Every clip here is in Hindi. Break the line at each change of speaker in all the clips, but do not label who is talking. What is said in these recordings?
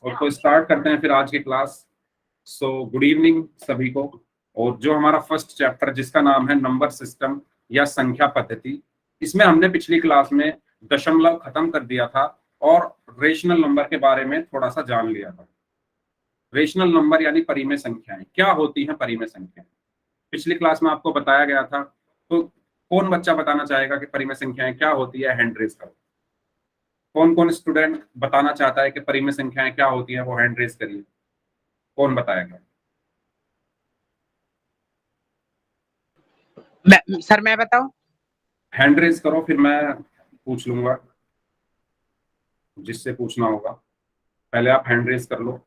और तो स्टार्ट करते हैं फिर आज की क्लास। सो गुड इवनिंग सभी को। और जो हमारा फर्स्ट चैप्टर जिसका नाम है नंबर सिस्टम या संख्या पद्धति, इसमें हमने पिछली क्लास में दशमलव खत्म कर दिया था और रेशनल नंबर के बारे में थोड़ा सा जान लिया था। रेशनल नंबर यानी परिमेय संख्याएं क्या होती हैं। परिमेय संख्याएं पिछली क्लास में आपको बताया गया था। तो कौन बच्चा बताना चाहेगा कि परिमेय संख्याएं क्या होती है? हैंड रेज करो। कौन कौन स्टूडेंट बताना चाहता है कि परिमेय संख्याएं क्या होती है? वो हैंड रेज करिए। कौन बताएगा?
सर मैं बताऊं?
हैंड रेज करो, फिर मैं पूछ लूंगा जिससे पूछना होगा। पहले आप हैंड रेज कर लो।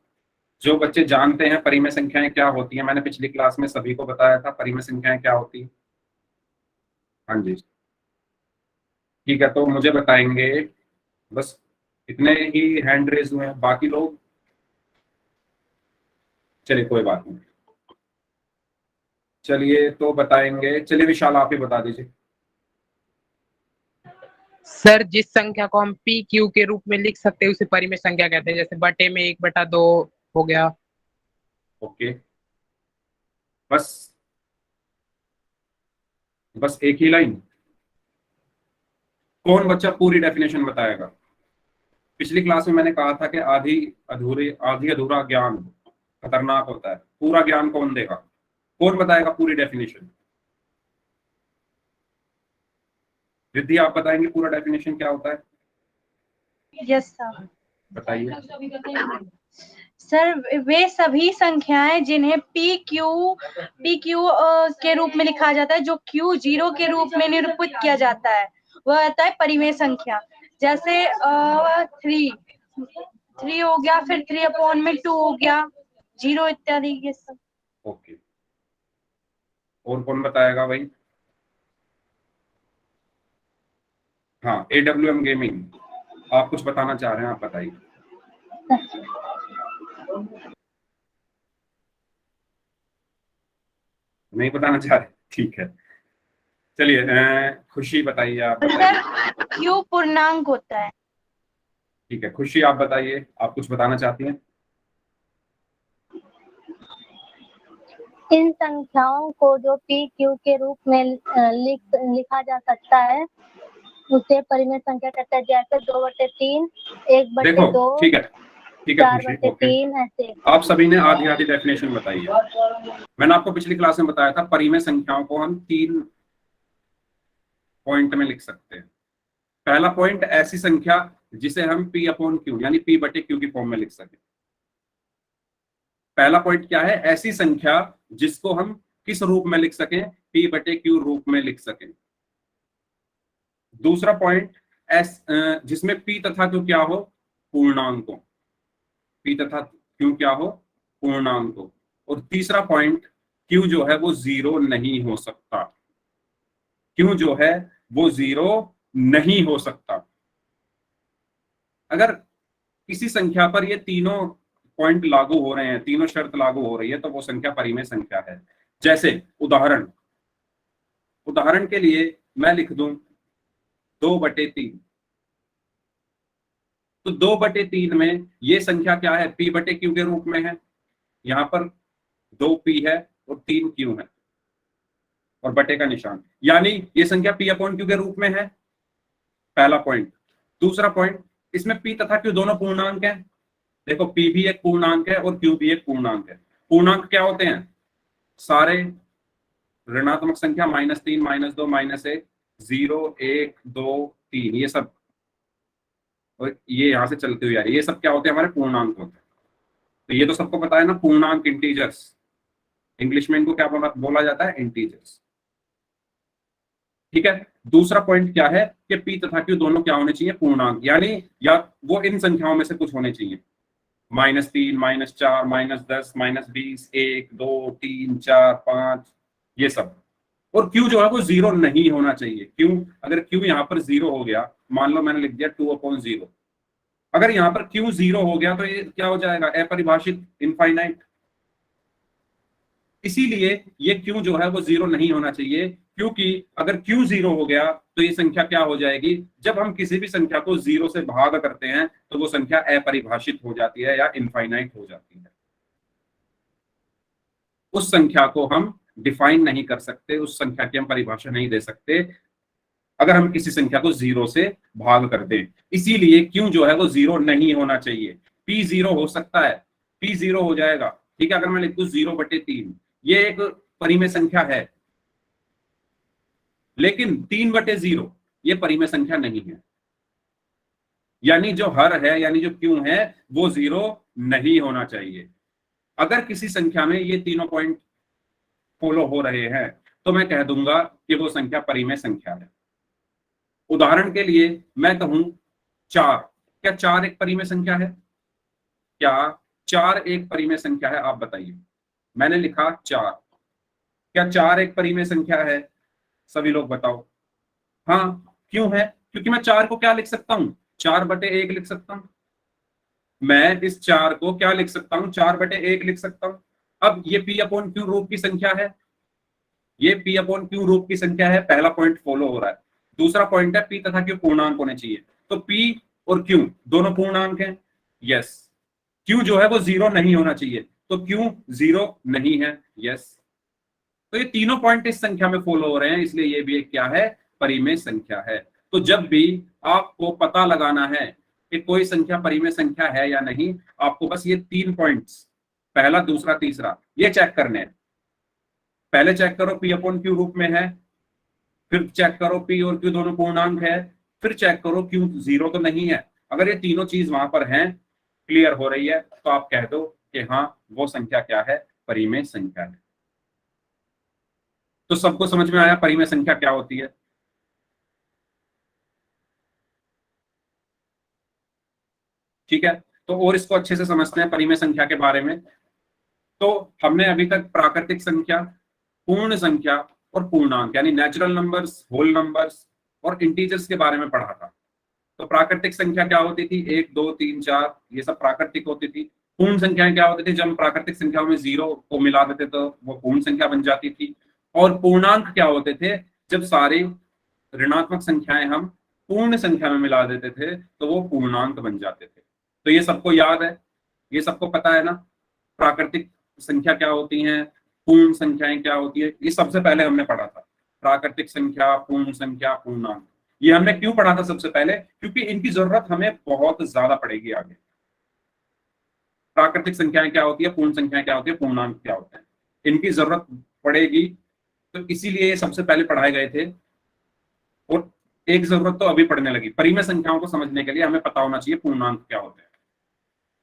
जो बच्चे जानते हैं परिमेय संख्याएं क्या होती हैं, मैंने पिछली क्लास में सभी को बताया था परिमेय संख्याएं क्या होती है। हाँ जी, ठीक है। तो मुझे बताएंगे, बस इतने ही हैंड रेज हुए हैं, बाकी लोग चलिए कोई बात नहीं। चलिए तो बताएंगे। चलिए विशाल आप ही बता दीजिए।
सर जिस संख्या को हम पी क्यू के रूप में लिख सकते हैं उसे परिमेय संख्या कहते हैं। जैसे बटे में 1/2 हो गया।
ओके, बस बस एक ही लाइन। कौन बच्चा पूरी डेफिनेशन बताएगा? पिछली क्लास में मैंने कहा था कि आधी अधूरा ज्ञान खतरनाक होता है। पूरा ज्ञान कौन देगा? कौन बताएगा पूरी डेफिनेशन? रिद्धि आप बताएंगे पूरा डेफिनेशन क्या होता है?
Yes sir.
बताइए।
सर वे सभी संख्याएं जिन्हें पी क्यू के रूप में लिखा जाता है, जो क्यू जीरो के रूप में निरूपित किया जाता है, वह आता है परिमेय संख्या। जैसे 3 हो गया, फिर 3/2 हो गया, 0 इत्यादि। ये सब।
ओके, और कौन बताएगा भाई? हाँ, AWM गेमिंग आप कुछ बताना चाह रहे हैं, आप बताइए। नहीं बताना चाह रहे? ठीक है, चलिए खुशी बताइए, आप बताइए।
सर क्यू पूर्णांक होता है।
ठीक है, खुशी आप बताइए, आप कुछ बताना चाहती हैं?
इन संख्याओं को जो पी क्यू के रूप में लिखा जा सकता है उसे परिमेय संख्या कहते हैं। जैसे 2/3, 1/2,
ठीक है
4/3 ऐसे।
आप सभी ने आधी आधी डेफिनेशन बताई है। मैंने आपको पिछली क्लास में बताया था परिमेय संख्याओं को हम 3 पॉइंट में लिख सकते हैं। पहला पॉइंट, ऐसी संख्या जिसे हम P/Q यानी P/Q की फॉर्म में लिख सके। पहला पॉइंट क्या है? ऐसी संख्या जिसको हम किस रूप में लिख सकें? P/Q रूप में लिख सकें। दूसरा पॉइंट, जिसमें P तथा Q क्या हो? पूर्णांक हो। P तथा Q क्या हो? पूर्णांक हो। और तीसरा पॉइंट, Q जो है वो 0 नहीं हो सकता। Q जो है वो 0 नहीं हो सकता। अगर किसी संख्या पर ये तीनों पॉइंट लागू हो रहे हैं, तीनों शर्त लागू हो रही है, तो वो संख्या परिमेय संख्या है। जैसे उदाहरण के लिए मैं लिख दूं 2/3। तो 2/3 में ये संख्या क्या है? P/Q के रूप में है। यहां पर 2P है और 3Q है और बटे का निशान, यानी ये संख्या P/Q के रूप में है। पहला पॉइंट। दूसरा पॉइंट, इसमें P तथा Q दोनों पूर्णांक हैं। देखो P भी एक पूर्णांक है और Q भी एक पूर्णांक है। पूर्णांक क्या होते हैं? सारे ऋणात्मक संख्या -3, -2, -1, 0, 1, 2, 3, ये सब, और ये यहां से चलते हुए आ रही है, ये सब क्या होते हैं? हमारे पूर्णांक होते हैं। तो ये तो सबको पता है ना, पूर्णांक, इंटीजर्स। इंग्लिश में इनको क्या बोला जाता है? इंटीजर्स। ठीक है। दूसरा पॉइंट क्या है कि P तथा Q दोनों क्या होने चाहिए? पूर्णांक, यानी या वो इन संख्याओं में से कुछ होने चाहिए। -3, -4, -10, -20, 1, 2, 3, 4, 5, ये सब। और Q जो है वो 0 नहीं होना चाहिए। क्यों? अगर Q यहाँ पर 0 हो गया, मान लो मैंने लिख दिया 2/0, अगर यहाँ पर Q 0 हो गया तो ये क्या हो जाएगा? अपरिभाषित, इनफाइनाइट। इसीलिए ये Q जो है वो 0 नहीं होना चाहिए। क्योंकि अगर Q 0 हो गया तो ये संख्या क्या हो जाएगी, जब हम किसी भी संख्या को 0 से भाग करते हैं तो वो संख्या अपरिभाषित हो जाती है या इनफाइनाइट हो जाती है। उस संख्या को हम डिफाइन नहीं कर सकते, उस संख्या की हम परिभाषा नहीं दे सकते अगर हम किसी संख्या को 0 से भाग कर दें। इसीलिए Q जो है वो 0 नहीं होना चाहिए। P 0 हो सकता है, P 0 हो जाएगा, ठीक है। अगर मैं लिख दूं 0/3, ये एक परिमेय संख्या है, लेकिन 3/0 ये परिमेय संख्या नहीं है। यानी जो हर है, यानी जो Q है वो 0 नहीं होना चाहिए। अगर किसी संख्या में ये तीनों पॉइंट फॉलो हो रहे हैं तो मैं कह दूंगा कि वो संख्या परिमेय संख्या है। उदाहरण के लिए मैं कहूं 4, क्या 4 एक परिमेय संख्या है? क्या 4 एक परिमेय संख्या है? आप बताइए। मैंने लिखा 4, क्या 4 एक परिमेय संख्या है? सभी लोग बताओ। हाँ, क्यों है? क्योंकि मैं 4 को क्या लिख सकता हूं, 4/1 लिख सकता हूं। मैं इस 4 को क्या लिख सकता हूं, 4/1 लिख सकता हूं। अब ये P/Q रूप की संख्या है, ये P/Q रूप की संख्या है। पहला पॉइंट फॉलो हो रहा है। दूसरा पॉइंट है P तथा Q पूर्णांक होने चाहिए, तो P और Q दोनों पूर्णांक हैं। यस, Q जो है वो 0 नहीं होना चाहिए, तो Q 0 नहीं है। यस, तो ये तीनों पॉइंट इस संख्या में फॉलो हो रहे हैं, इसलिए ये भी एक क्या है, परिमेय संख्या है। तो जब भी आपको पता लगाना है कि कोई संख्या परिमेय संख्या है या नहीं, आपको बस ये 3 पॉइंट्स, पहला, दूसरा, तीसरा, ये चेक करने हैं। पहले चेक करो P/Q रूप में है, फिर चेक करो P और Q दोनों पूर्णांक है, फिर चेक करो Q 0 तो नहीं है। अगर ये तीनों चीज वहां पर हैं, क्लियर हो रही है, तो आप कह दो कि हाँ वो संख्या क्या है, परिमेय संख्या है। तो सबको समझ में आया परिमेय संख्या क्या होती है? ठीक है, तो और इसको अच्छे से समझते हैं परिमेय संख्या के बारे में। तो हमने अभी तक प्राकृतिक संख्या, पूर्ण संख्या और पूर्णांक यानी नेचुरल नंबर्स, होल नंबर्स और इंटीजर्स के बारे में पढ़ा था। तो प्राकृतिक संख्या क्या होती थी, 1, 2, 3, 4, ये सब प्राकृतिक होती थी। पूर्ण संख्याएं क्या होती थी, जब हम प्राकृतिक संख्याओं में 0 को मिला देते तो वो पूर्ण संख्या बन जाती थी। और पूर्णांक क्या होते थे, जब सारी ऋणात्मक संख्याएं हम पूर्ण संख्या में मिला देते थे तो वो पूर्णांक बन जाते थे। तो ये सबको याद है, ये सबको पता है ना, प्राकृतिक संख्या क्या होती है, पूर्ण संख्याएं क्या होती है, ये सबसे पहले हमने पढ़ा था। प्राकृतिक संख्या, पूर्ण संख्या, पूर्णांक, ये हमने क्यों पढ़ा था सबसे पहले, क्योंकि इनकी जरूरत हमें बहुत ज्यादा पड़ेगी आगे। प्राकृतिक संख्याएं क्या होती है, पूर्ण संख्याएं क्या होती है, पूर्णांक क्या होते हैं, इनकी जरूरत पड़ेगी, तो इसीलिए ये सबसे पहले पढ़ाए गए थे। और एक जरूरत तो अभी पढ़ने लगी, परिमेय संख्याओं को समझने के लिए हमें पता होना चाहिए पूर्णांक क्या होते हैं।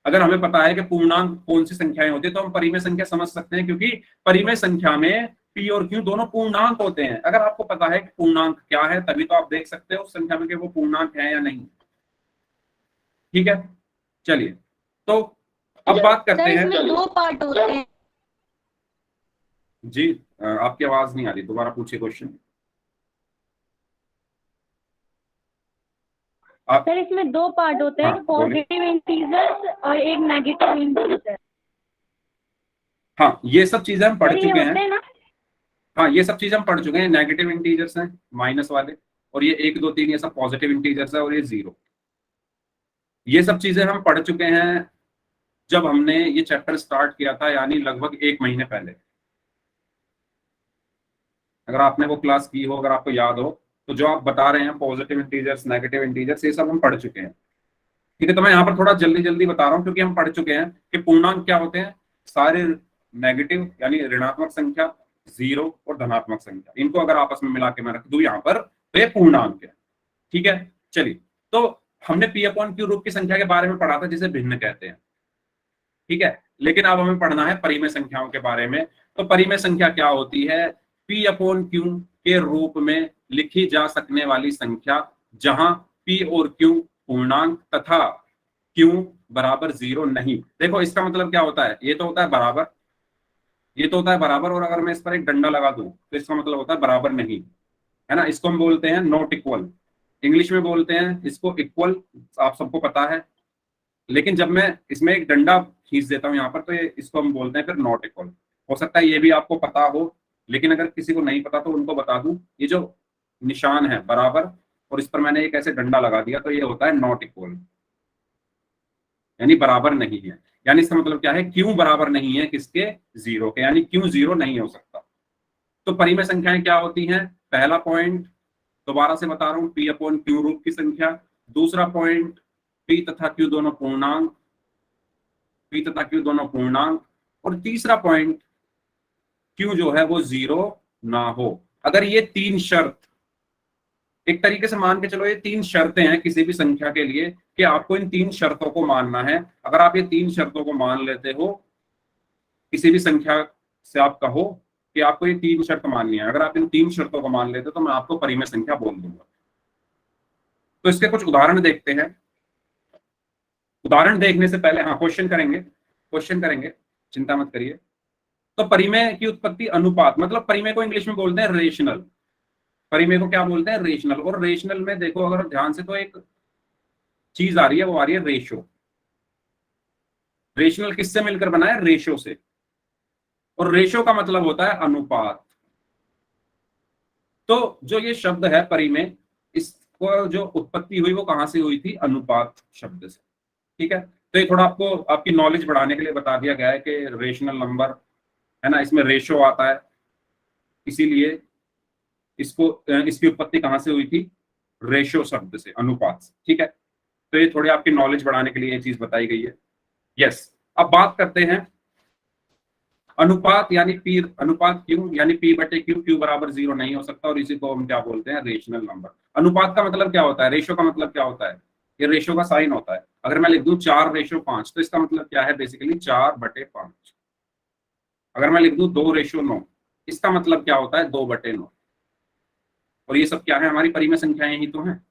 अगर हमें पता है कि पूर्णांक कौन सी संख्याएं होती है तो हम परिमेय संख्या समझ सकते हैं, क्योंकि परिमेय संख्या में P और Q दोनों पूर्णांक होते हैं। अगर आपको पता है कि पूर्णांक क्या है, तभी तो आप देख सकते हो उस संख्या में कि वो पूर्णांक है या नहीं। ठीक है, चलिए तो अब बात करते हैं।
इसमें 2 पार्ट होते हैं।
जी, आपकी आवाज नहीं आ रही, दोबारा पूछिए क्वेश्चन।
सर इसमें 2 पार्ट होते हैं,
हाँ,
पॉजिटिव इंटीजर्स और एक नेगेटिव इंटीजर।
हाँ, ये सब चीजें हम पढ़ चुके हैं
ना?
हाँ, ये सब चीजें हम पढ़ चुके हैं। नेगेटिव इंटीजर्स हैं, माइनस वाले, और ये 1, 2, 3 ये सब पॉजिटिव इंटीजर्स है, और ये 0, ये सब चीजें हम पढ़ चुके हैं जब हमने ये चैप्टर स्टार्ट किया था, यानी लगभग 1 महीने पहले। अगर आपने वो क्लास की हो, अगर आपको याद हो, तो जो आप बता रहे हैं पॉजिटिव इंटीजर्स, नेगेटिव इंटीजर्स, ये सब हम पढ़ चुके हैं। ठीक है, तो मैं यहाँ पर थोड़ा जल्दी जल्दी बता रहा हूँ क्योंकि हम पढ़ चुके हैं कि पूर्णांक क्या होते हैं, सारे नेगेटिव यानी ऋणात्मक संख्या, 0 और धनात्मक संख्या, इनको अगर आपस में मिला के मैं रख दूं यहाँ पर तो ये पूर्णांक है। ठीक है, चलिए, तो हमने P/Q रूप की संख्या के बारे में पढ़ा था जिसे भिन्न कहते हैं। ठीक है, लेकिन अब हमें पढ़ना है परिमेय संख्याओं के बारे में। तो परिमेय संख्या क्या होती है, P/Q के रूप में लिखी जा सकने वाली संख्या जहां P और Q पूर्णांक तथा Q बराबर 0 नहीं। देखो इसका मतलब क्या होता है, ये तो होता है बराबर, ये तो होता है बराबर, और अगर मैं इस पर एक डंडा लगा दूं तो इसका मतलब होता है बराबर नहीं, है ना। इसको हम बोलते हैं नॉट इक्वल, इंग्लिश में बोलते हैं इसको इक्वल, आप सबको पता है। लेकिन जब मैं इसमें एक डंडा खींच देता हूं यहाँ पर, तो ये इसको हम बोलते हैं फिर नॉट इक्वल। हो सकता है ये भी आपको पता हो, लेकिन अगर किसी को नहीं पता तो उनको बता दूं, ये जो निशान है बराबर और इस पर मैंने एक ऐसे डंडा लगा दिया तो ये होता है नॉट इक्वल, यानी बराबर नहीं है। यानी इसका मतलब क्या है, क्यों बराबर नहीं है किसके, जीरो के, यानी क्यों जीरो नहीं हो सकता। तो परिमेय संख्याएं क्या होती हैं, पहला पॉइंट दोबारा से बता रहा हूं, पी अपॉन क्यू रूप की संख्या। दूसरा पॉइंट, पी तथा क्यू दोनों पूर्णांक, पी तथा क्यू दोनों पूर्णांक। और तीसरा पॉइंट, क्यू जो है वो जीरो ना हो। अगर ये तीन शर्त, एक तरीके से मान के चलो ये तीन शर्तें हैं किसी भी संख्या के लिए कि आपको इन तीन शर्तों को मानना है। अगर आप ये तीन शर्तों को मान लेते हो, किसी भी संख्या से आप कहो कि आपको ये तीन शर्त माननी है, अगर आप इन तीन शर्तों को मान लेते हो तो मैं आपको परिमेय संख्या बोल दूंगा। तो इसके कुछ उदाहरण देखते हैं। उदाहरण देखने से पहले हाँ क्वेश्चन करेंगे, चिंता मत करिए। तो परिमेय की उत्पत्ति अनुपात, मतलब परिमेय को इंग्लिश में बोलते हैं रेशनल। परिमेय को क्या बोलते हैं, रेशनल। और रेशनल में देखो अगर ध्यान से तो एक चीज आ रही है, वो आ रही है रेशो। रेशनल किससे मिलकर बना है, रेशो से। और रेशो का मतलब होता है अनुपात। तो जो ये शब्द है परिमेय, इसको जो उत्पत्ति हुई वो कहां से हुई थी, अनुपात शब्द से। ठीक है, तो ये थोड़ा आपको आपकी नॉलेज बढ़ाने के लिए बता दिया गया है कि रेशनल नंबर है ना, इसमें रेशो आता है, इसीलिए इसको इसकी उत्पत्ति कहां से हुई थी, रेशो शब्द से, अनुपात से। ठीक है, तो ये थोड़ी आपकी नॉलेज बढ़ाने के लिए ये चीज बताई गई है। यस, अब बात करते हैं अनुपात यानी पी, अनुपात क्यू यानी पी बटे क्यू, क्यू बराबर जीरो नहीं हो सकता और इसी को हम क्या बोलते हैं, रेशनल नंबर। अनुपात का मतलब क्या होता है, रेशो का मतलब क्या होता है, ये रेशो का साइन होता है। अगर मैं लिख दूं 4:5 तो इसका मतलब क्या है, बेसिकली 4/5। अगर मैं लिख दूं 2:9, इसका मतलब क्या होता है, 2/9। और ये सब क्या है, हमारी परिमेय संख्याएं ही तो हैं।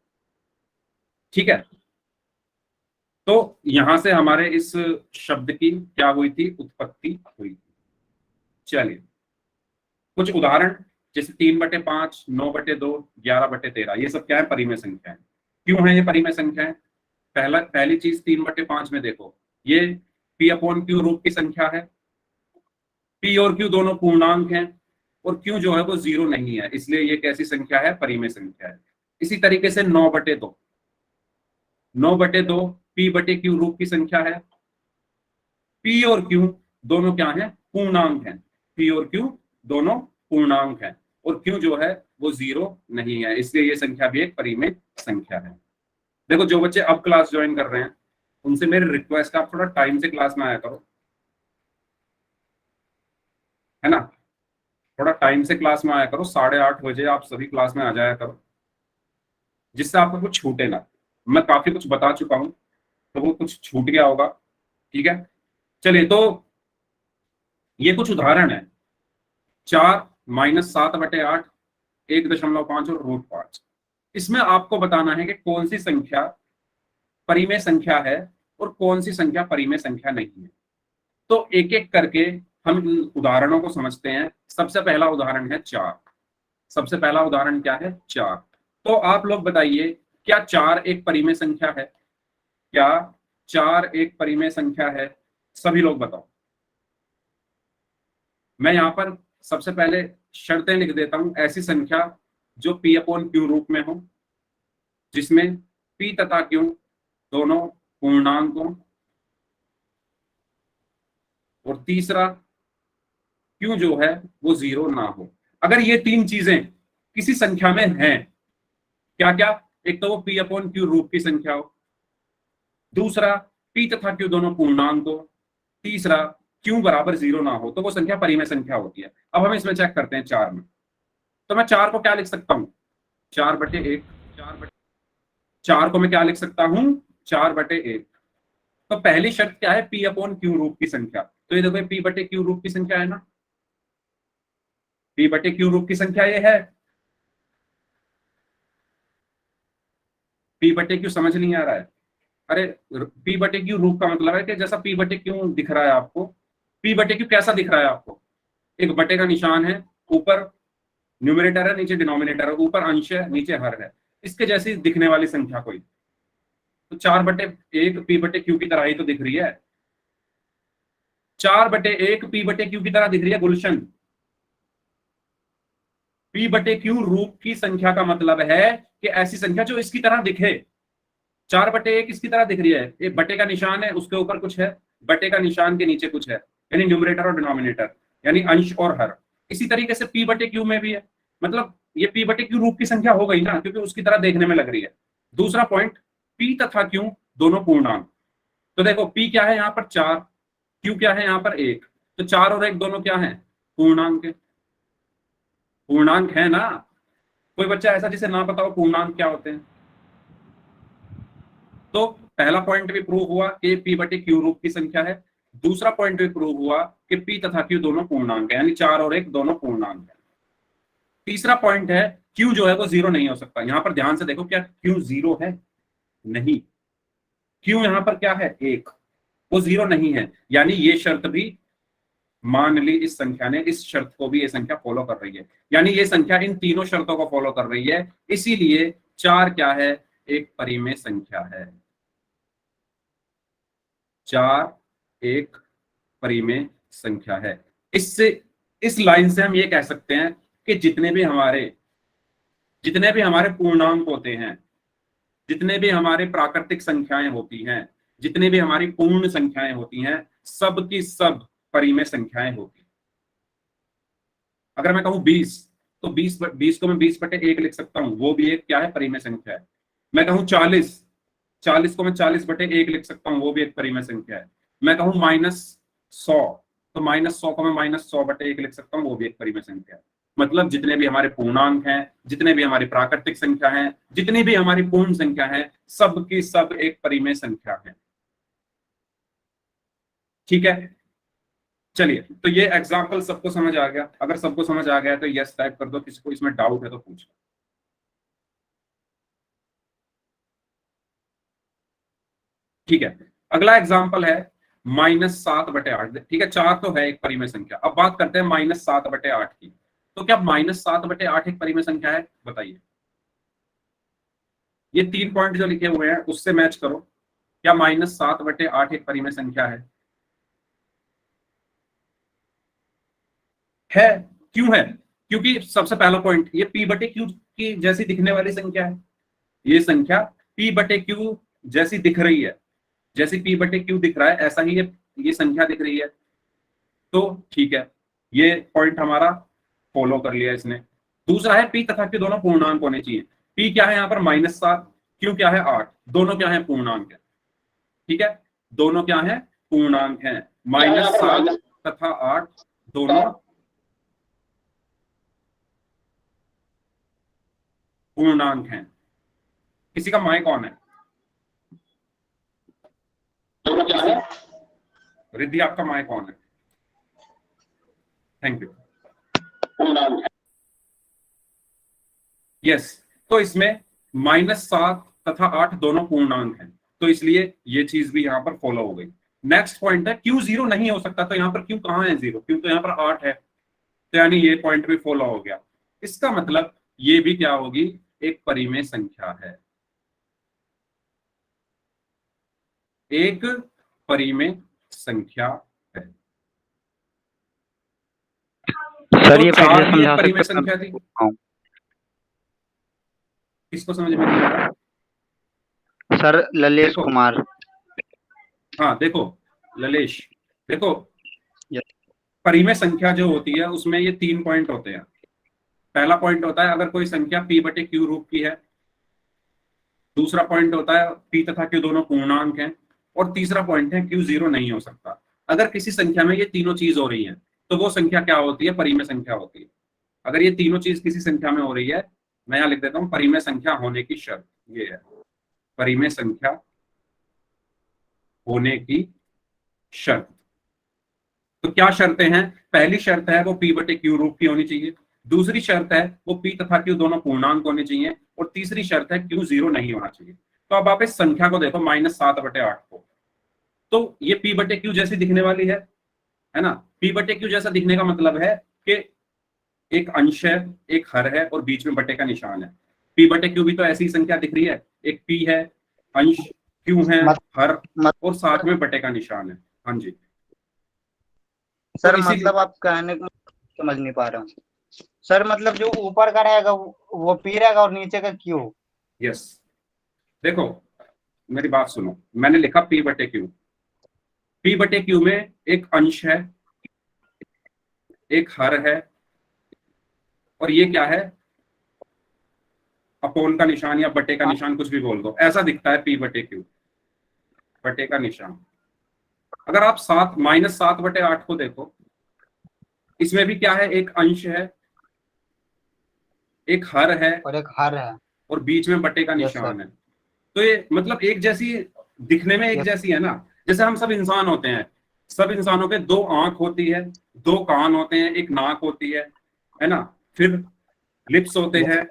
ठीक है, तो यहां से हमारे इस शब्द की क्या हुई थी, उत्पत्ति हुई थी। चलिए कुछ उदाहरण, जैसे 3/5, 9/2, 11/13, ये सब क्या है, परिमेय संख्याएं। क्यों है ये परिमेय संख्याएं, पहली चीज 3/5 में देखो, ये पी अपॉन क्यू रूप की संख्या है। पी और क्यू दोनों पूर्णांक हैं और क्यू जो है वो जीरो नहीं है, इसलिए ये कैसी संख्या है, परिमेय संख्या है। इसी तरीके से 9/2, 9/2 पी बटे क्यू रूप की संख्या है। पी और क्यू दोनों क्या हैं, पूर्णांक हैं। पी और क्यू दोनों पूर्णांक हैं और क्यू जो है वो जीरो नहीं है, इसलिए ये संख्या भी एक परिमेय संख्या है। देखो जो बच्चे अब क्लास ज्वाइन कर रहे हैं उनसे मेरी रिक्वेस्ट है, आप थोड़ा टाइम से क्लास में आया करो, है ना, थोड़ा टाइम से क्लास में आया करो। 8:30 बजे आप सभी क्लास में आ जाया करो, जिससे आपको कुछ छूटे ना। मैं काफी कुछ बता चुका हूं तो वो कुछ छूट गया होगा। ठीक है, चलिए तो ये कुछ उदाहरण है। 4 - 7/8, 1.5 और √5। इसमें आपको बताना है कि कौन सी संख्या परिमेय संख्या है और कौन सी संख्या परिमेय संख्या नहीं है। तो एक एक करके हम इन उदाहरणों को समझते हैं। सबसे पहला उदाहरण है 4। सबसे पहला उदाहरण क्या है, 4। तो आप लोग बताइए, क्या 4 एक परिमेय संख्या है, क्या 4 एक परिमेय संख्या है, सभी लोग बताओ। मैं यहां पर सबसे पहले शर्तें लिख देता हूं, ऐसी संख्या जो पी अपॉन क्यू रूप में हो, जिसमें पी तथा क्यू दोनों पूर्णांक हो, और तीसरा क्यू जो है वो जीरो ना हो। अगर ये तीन चीजें किसी संख्या में हैं, क्या क्या, एक तो वो पी अपॉन क्यू रूप की संख्या हो, दूसरा पी तथा क्यू दोनों पूर्णांक हो, तीसरा क्यू बराबर जीरो ना हो, तो वो संख्या परिमेय संख्या होती है। अब हम इसमें चेक करते हैं 4 में। तो मैं 4 को क्या लिख सकता हूं, 4/1। 4 को मैं क्या लिख सकता हूं, 4/1। तो पहली शर्त क्या है, पी अपॉन क्यू रूप की संख्या। तो ये देखो पी बटे क्यू रूप की संख्या है ना, पी बटे क्यू रूप की संख्या ये है। पी बटे क्यू समझ नहीं आ रहा है, अरे पी बटे क्यू रूप का मतलब है कि जैसा पी बटे क्यू दिख रहा है आपको, पी बटे क्यू कैसा दिख रहा है आपको, एक बटे का निशान है, ऊपर न्यूमरेटर है, नीचे डिनोमिनेटर है, ऊपर अंश है, नीचे हर है, इसके जैसी दिखने वाली संख्या कोई। तो 4/1 पी बटे क्यू की तरह ही तो दिख रही है। 4/1 पी बटे क्यू की तरह दिख रही है गुलशन। P बटे Q रूप की संख्या का मतलब है कि ऐसी संख्या जो इसकी तरह दिखे। 4/1 इसकी तरह दिख रही है, एक बटे का निशान है, उसके ऊपर कुछ है, बटे का निशान के नीचे कुछ है, यानी न्यूमरेटर और डिनोमिनेटर, यानी अंश और हर। इसी तरीके से P बटे Q में भी है, मतलब ये P बटे Q रूप की संख्या हो गई ना, क्योंकि उसकी तरह देखने में लग रही है। दूसरा पॉइंट, P तथा Q दोनों पूर्णांक। तो देखो P क्या है यहाँ पर 4, Q क्या है यहाँ पर 1, तो 4 और 1 दोनों क्या है, पूर्णांक है। पूर्णांक है ना, कोई बच्चा ऐसा जिसे ना पता हो पूर्णांक क्या होते हैं? तो पहला पॉइंट भी प्रूव हुआ कि P बटे Q रूप की संख्या है। दूसरा पॉइंट भी प्रूव हुआ कि P तथा Q दोनों पूर्णांक है, यानी 4 और 1 दोनों पूर्णांक है। तीसरा पॉइंट है Q जो है वो 0 नहीं हो सकता। यहां पर ध्यान से देखो, क्या Q 0 है? नहीं, Q यहां पर क्या है 1, वो 0 नहीं है, यानी ये शर्त भी मान ली इस संख्या ने, इस शर्त को भी ये संख्या फॉलो कर रही है, यानी ये संख्या इन तीनों शर्तों को फॉलो कर रही है। इसीलिए 4 क्या है, एक परिमेय संख्या है। 4 एक परिमेय संख्या है। इससे, इस लाइन से हम ये कह सकते हैं कि जितने भी हमारे पूर्णांक होते हैं, जितने भी हमारे प्राकृतिक संख्याएं होती हैं, जितने भी हमारी पूर्ण संख्याएं होती हैं, सब की सब परिमेय संख्याएं होती हैं। अगर मैं कहूं 20, तो 20 को मैं 20/1 लिख सकता हूं, वो भी एक क्या है, परिमेय संख्या है। मैं कहूं 40 को मैं 40/1 लिख सकता हूं, वो भी एक परिमेय संख्या है। मैं कहूं -100, तो -100 को मैं -100/1 लिख सकता हूं, वो भी एक परिमेय संख्या है। मतलब जितने भी हमारे पूर्णांक हैं, जितने भी हमारी प्राकृतिक संख्या हैं, जितनी भी हमारी पूर्ण संख्या है, सब की सब एक परिमेय संख्या है। ठीक है, चलिए, तो ये एग्जाम्पल सबको समझ आ गया? अगर सबको समझ आ गया तो यस टाइप कर दो, किसी को इसमें डाउट है तो पूछ। ठीक है, अगला एग्जाम्पल है -7/8। ठीक है, 4 तो है एक परिमेय संख्या। अब बात करते हैं -7/8 की। तो क्या -7/8 एक परिमेय संख्या है? बताइए। ये 3 पॉइंट जो लिखे हुए हैं उससे मैच करो, क्या -7/8 एक परिमेय संख्या है? क्यों है? क्योंकि सबसे पहला पॉइंट, ये P बटे Q की जैसी दिखने वाली संख्या है। ये संख्या P बटे Q जैसी दिख रही है, जैसी P बटे Q दिख रहा है ऐसा ही ये संख्या दिख रही है। तो ठीक है, ये पॉइंट हमारा फॉलो कर लिया इसने। दूसरा है P तथा Q दोनों पूर्णांक होने चाहिए। P क्या है यहाँ पर -7, Q क्या है 8, दोनों क्या है, पूर्णांक है। ठीक है, दोनों क्या है, पूर्णांक है। -7 तथा 8 दोनों पूर्णांक हैं। किसी का माइक ऑन है? दोनों क्या है? रिद्धि, आपका माइक ऑन है। Thank you. पूर्णांक है। यस, तो इसमें -7 तथा 8 दोनों पूर्णांक हैं, तो इसलिए ये चीज भी यहाँ पर फॉलो हो गई। नेक्स्ट पॉइंट है Q 0 नहीं हो सकता। तो यहाँ पर Q कहाँ है 0? Q तो यहाँ पर 8 है, तो यानी ये पॉइंट भी फॉलो हो गया। इसका मतलब ये भी क्या होगी, एक परिमेय संख्या है, एक परिमेय संख्या है।
सर
तो
ये
4 भी एक
समझा
परिमेय
सकते
संख्या थी। किसको समझ में नहीं आ रहा?
सर ललेश
देखो,
कुमार।
हाँ देखो ललेश, देखो
यस।
परिमेय संख्या जो होती है उसमें ये 3 पॉइंट होते हैं। पहला पॉइंट होता है अगर कोई संख्या P बटे Q रूप की है। दूसरा पॉइंट होता है P तथा Q दोनों पूर्णांक हैं। और तीसरा पॉइंट है Q 0 नहीं हो सकता। अगर किसी संख्या में ये तीनों चीज हो रही है तो वो संख्या क्या होती है, परिमेय संख्या होती है। अगर ये तीनों चीज किसी संख्या में हो रही है, मैं यहां लिख देता हूं परिमेय संख्या होने की शर्त, ये है परिमेय संख्या होने की शर्त। तो क्या शर्तें हैं? पहली शर्त है वो P बटे Q रूप की होनी चाहिए। दूसरी शर्त है वो P तथा Q दोनों पूर्णांक होने चाहिए। और तीसरी शर्त है Q 0 नहीं होना चाहिए। तो अब आप इस संख्या को देखो -7/8 को, तो ये P बटे Q जैसी दिखने वाली है ना? P बटे Q जैसा दिखने का मतलब है कि एक अंश है, एक हर है और बीच में बटे का निशान है। P बटे Q भी तो ऐसी संख्या दिख रही है, एक P है, अंश Q है, हर और साथ में बटे का निशान है। हाँ जी
सर
तो
मतलब आप कहने को समझ नहीं पा रहा हूँ। सर मतलब जो ऊपर का रहेगा वो पी रहेगा और नीचे का क्यू।
यस, देखो मेरी बात सुनो, मैंने लिखा पी बटे क्यू। पी बटे क्यू में एक अंश है, एक हर है, और ये क्या है, अपोन का निशान या बटे का निशान, कुछ भी बोल दो, ऐसा दिखता है पी बटे क्यू, बटे का निशान। अगर आप 7 - 7/8 को देखो, इसमें भी क्या है, एक अंश है, एक हर है,
और एक हर है।
और बीच में बटे का
Yes,
निशान है। तो ये मतलब एक जैसी, दिखने में एक
Yes.
जैसी है ना। जैसे हम सब इंसान होते हैं, सब इंसानों के 2 आंख होती है, 2 कान होते हैं, एक नाक होती है ना, फिर लिप्स होते
Yes.
हैं,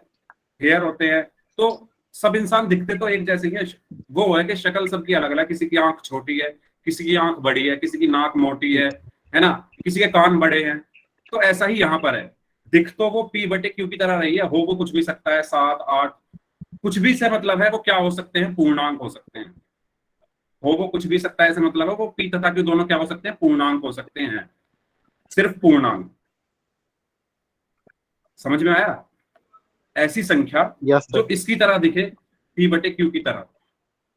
हेयर होते हैं। तो सब इंसान दिखते तो एक जैसे ही हैं, वो है कि शक्ल सबकी अलग अलग, किसी की आंख छोटी है, किसी की आंख बड़ी है, किसी की नाक मोटी है ना, किसी के कान बड़े हैं। तो ऐसा ही यहाँ पर है, दिख तो वो पी बटे क्यू की तरह रही है, हो वो कुछ भी सकता है, 7 8 कुछ भी से मतलब है, वो क्या हो सकते हैं, पूर्णांक हो सकते हैं। हो वो कुछ भी सकता है ऐसे मतलब है, वो पी तथा क्यू दोनों क्या हो सकते हैं, पूर्णांक हो सकते हैं, सिर्फ पूर्णांक। समझ में आया? ऐसी संख्या
Yes, sir.
जो इसकी तरह दिखे, पी बटे क्यू की तरह।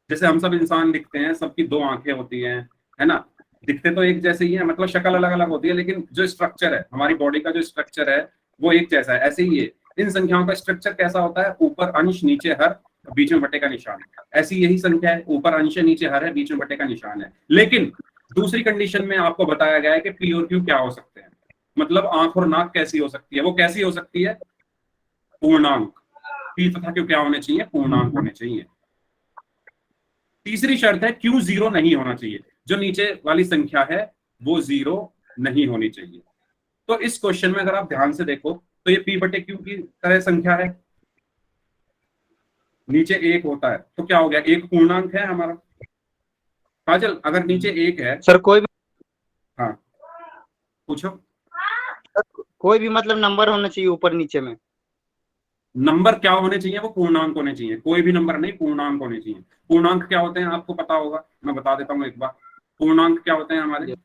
जैसे हम सब इंसान दिखते हैं, सबकी 2 आंखें होती हैं, है ना, दिखते तो एक जैसे ही है, मतलब शक्ल अलग अलग होती है, लेकिन जो स्ट्रक्चर है, हमारी बॉडी का जो स्ट्रक्चर है वो एक जैसा है। ऐसे ही है, इन संख्याओं का स्ट्रक्चर कैसा होता है, ऊपर अंश, नीचे हर, बीच में बटे का निशान। ऐसी यही संख्या है, ऊपर अंश है, नीचे हर है, बीच में बटे का निशान है। लेकिन दूसरी कंडीशन में आपको बताया गया है कि पी और क्यू क्या हो सकते हैं, मतलब आंख और नाक कैसी हो सकती है, वो कैसी हो सकती है, पूर्णांक। पी तथा क्यू क्या होने चाहिए, पूर्णांक होने चाहिए। तीसरी शर्त है क्यू 0 नहीं होना चाहिए, जो नीचे वाली संख्या है वो 0 नहीं होनी चाहिए। तो इस क्वेश्चन में अगर आप ध्यान से देखो तो ये पी बटे क्यू की तरह संख्या है, नीचे 1 होता है, तो क्या हो गया, एक पूर्णांक है हमारा। काजल, अगर नीचे 1 है,
सर कोई भी
हाँ पूछो।
कोई भी मतलब नंबर होना चाहिए ऊपर नीचे में।
नंबर क्या होने चाहिए, वो पूर्णांक होने चाहिए, कोई भी नंबर नहीं, पूर्णांक होने चाहिए। पूर्णांक क्या होते हैं आपको पता होगा, मैं बता देता हूँ एक बार। पूर्णांक क्या होते हैं हमारे,
Yes.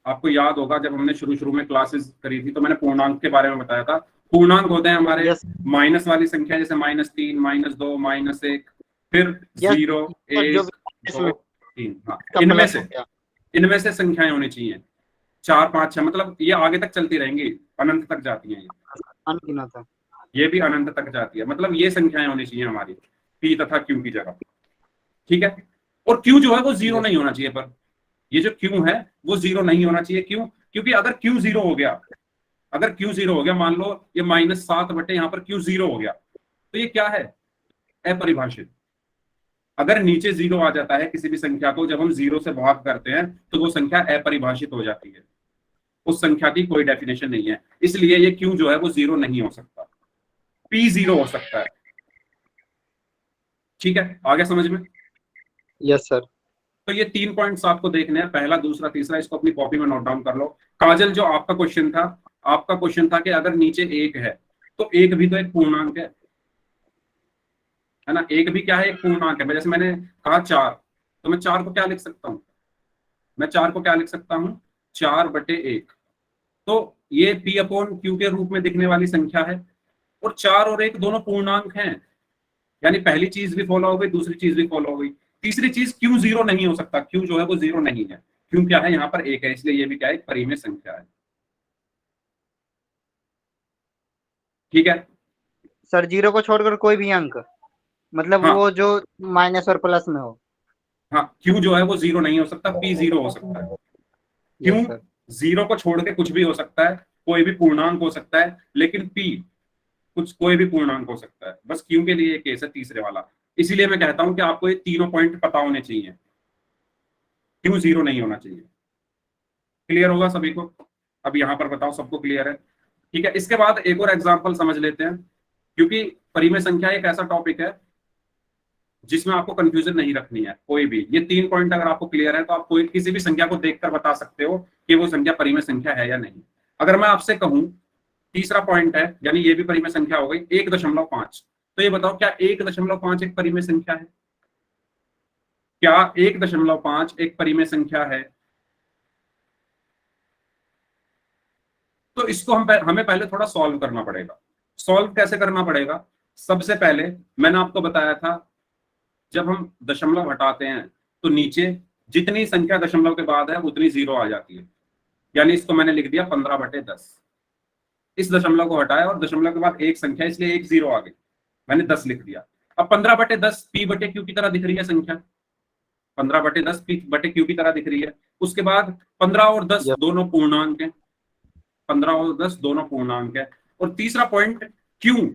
आपको याद होगा जब हमने शुरू में क्लासेस करी थी तो मैंने पूर्णांक के बारे में बताया था। पूर्णांक होते हैं हमारे
Yes.
माइनस वाली संख्या, जैसे -3 -2 -1, फिर
Yes.
0
सर, जो
1
भी
2 3, हाँ
का प्लस हो गया।
इनमें से संख्याएं होनी चाहिए, 4 5 6, मतलब ये आगे तक चलती रहेंगी, अनंत तक जाती हैं
अनगिनत है।
ये भी अनंत तक जाती है, मतलब ये संख्याएं होनी चाहिए हमारी पी तथा क्यू की जगह। ठीक है, और क्यू जो है वो 0
Yes.
नहीं होना चाहिए, पर ये जो क्यू है वो 0 नहीं होना चाहिए। क्यों? क्योंकि अगर क्यू 0 हो गया, अगर क्यू 0 हो गया, मान लो ये -7 बटे यहाँ पर क्यू 0 हो गया, तो ये क्या है, अपरिभाषित। अगर नीचे 0 आ जाता है किसी भी संख्या को, जब हम 0 से भाग करते हैं तो वो संख्या अपरिभाषित हो जाती है, उस संख्या की कोई डेफिनेशन नहीं है। इसलिए ये क्यू जो है वो 0 नहीं हो सकता, पी 0 हो सकता है। ठीक है, आगे समझ में?
Yes sir.
तो ये 3 पॉइंट्स आपको देखने हैं, पहला, दूसरा, तीसरा, इसको अपनी कॉपी में नोट डाउन कर लो। काजल, जो आपका क्वेश्चन था, आपका क्वेश्चन था कि अगर नीचे 1 है तो 1 भी तो एक पूर्णांक है ना, 1 भी क्या है, एक पूर्णांक है। जैसे मैंने कहा 4, तो मैं 4 को क्या लिख सकता हूँ, मैं 4 को क्या लिख सकता हूँ, 4/1। तो ये पी अपॉन क्यू के रूप में दिखने वाली संख्या है, और 4 और 1 दोनों पूर्णांक हैं, यानी पहली चीज भी फॉलो हो गई, दूसरी चीज भी फॉलो हो गई। तीसरी चीज, क्यू 0 नहीं हो सकता, क्यू जो है वो 0 नहीं है, क्यू क्या है, यहाँ पर 1 है, इसलिए ये भी क्या है, एक परिमेय संख्या है। ठीक है,
सर 0 को छोड़कर कोई भी अंक, मतलब
हाँ
वो जो माइनस और प्लस में हो।
हाँ, क्यू जो है वो 0 नहीं हो सकता, पी 0 हो सकता है। क्यों?
Yes sir.
0 को छोड़ के कुछ भी हो सकता है, कोई भी पूर्णांक हो सकता है, लेकिन पी कोई भी पूर्णांक हो सकता है, बस क्यू के लिए केस है तीसरे वाला। इसीलिए मैं कहता हूं कि आपको ये तीनों पॉइंट पता होने चाहिए, क्यू 0 नहीं होना चाहिए। क्लियर होगा सभी को? अब यहां पर बताओ सबको क्लियर है? ठीक है, इसके बाद एक और एग्जांपल समझ लेते हैं, क्योंकि परिमेय संख्या एक ऐसा टॉपिक है जिसमें आपको कंफ्यूजन नहीं रखनी है कोई भी। ये 3 पॉइंट अगर आपको क्लियर है तो आप कोई किसी भी संख्या को देखकर बता सकते हो कि वो संख्या परिमेय संख्या है या नहीं। अगर मैं आपसे कहूं, तीसरा पॉइंट है, यानी ये भी परिमेय संख्या हो गई, 1.5, तो ये बताओ क्या 1.5 एक परिमेय संख्या है? क्या 1.5 एक परिमेय संख्या है? तो इसको हमें पहले थोड़ा सॉल्व करना पड़ेगा। सॉल्व कैसे करना पड़ेगा? सबसे पहले मैंने आपको बताया था, जब हम दशमलव हटाते हैं तो नीचे जितनी संख्या दशमलव के बाद है उतनी जीरो आ जाती है। यानी इसको मैंने लिख दिया 15/10। इस दशमलव को हटाया और दशमलव के बाद एक संख्या, इसलिए एक जीरो आ गई, मैंने 10 लिख दिया। अब 15/10 P/Q की तरह दिख रही है संख्या, 15/10 P/Q की तरह दिख रही है। उसके बाद 15 और 10 दोनों पूर्णांक हैं, 15 और 10 दोनों पूर्णांक है। और तीसरा पॉइंट Q,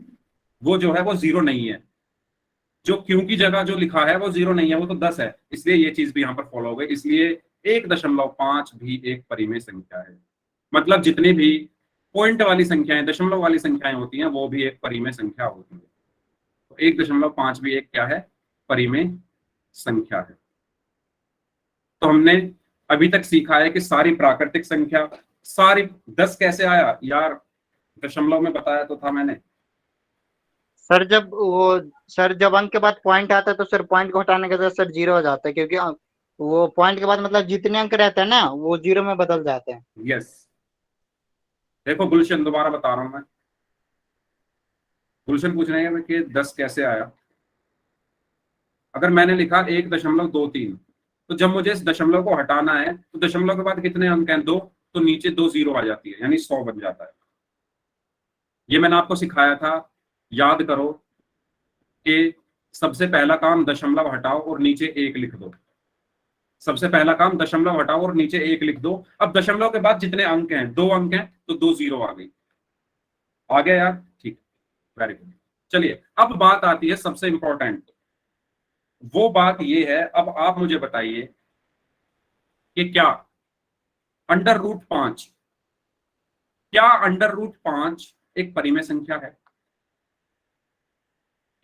वो जो है वो जीरो नहीं है, जो Q की जगह जो लिखा है वो जीरो नहीं है, वो तो 10 है, इसलिए ये चीज भी यहाँ पर फॉलो हो गई। इसलिए 1.5 भी एक परिमेय संख्या है। मतलब जितनी भी पॉइंट वाली संख्याएं, दशमलव वाली संख्याएं होती हैं, वो भी एक परिमेय संख्या होती है। तो 1.5 भी एक क्या है? परिमेय संख्या है। तो हमने अभी तक सीखा है कि सारी प्राकृतिक संख्या, सारी 10 कैसे आया यार? दशमलव में बताया तो था मैंने।
सर जब अंक के बाद पॉइंट आता है तो सर पॉइंट को हटाने के बाद सर जीरो हो जाता है, क्योंकि वो पॉइंट के बाद मतलब जितने अंक रहते हैं ना वो जीरो में बदल जाते हैं।
यस, देखो गुलशन, दोबारा बता रहा हूं मैं। गुलशन पूछ रहे हैं कि 10 कैसे आया। अगर मैंने लिखा 1.23, तो जब मुझे इस दशमलव को हटाना है तो दशमलव के बाद कितने अंक हैं? 2, तो नीचे 2 जीरो आ जाती है, यानी 100 बन जाता है। ये मैंने आपको सिखाया था, याद करो कि सबसे पहला काम दशमलव हटाओ और नीचे 1 लिख दो। सबसे पहला काम दशमलव हटाओ और नीचे 1 लिख दो। अब दशमलव के बाद जितने अंक हैं, 2 अंक हैं, तो 2 जीरो आ गई। आ गया यार? ठीक, वेरी गुड। चलिए, अब बात आती है सबसे इंपॉर्टेंट। वो बात ये है, अब आप मुझे बताइए कि क्या √5, क्या √5 एक परिमेय संख्या है?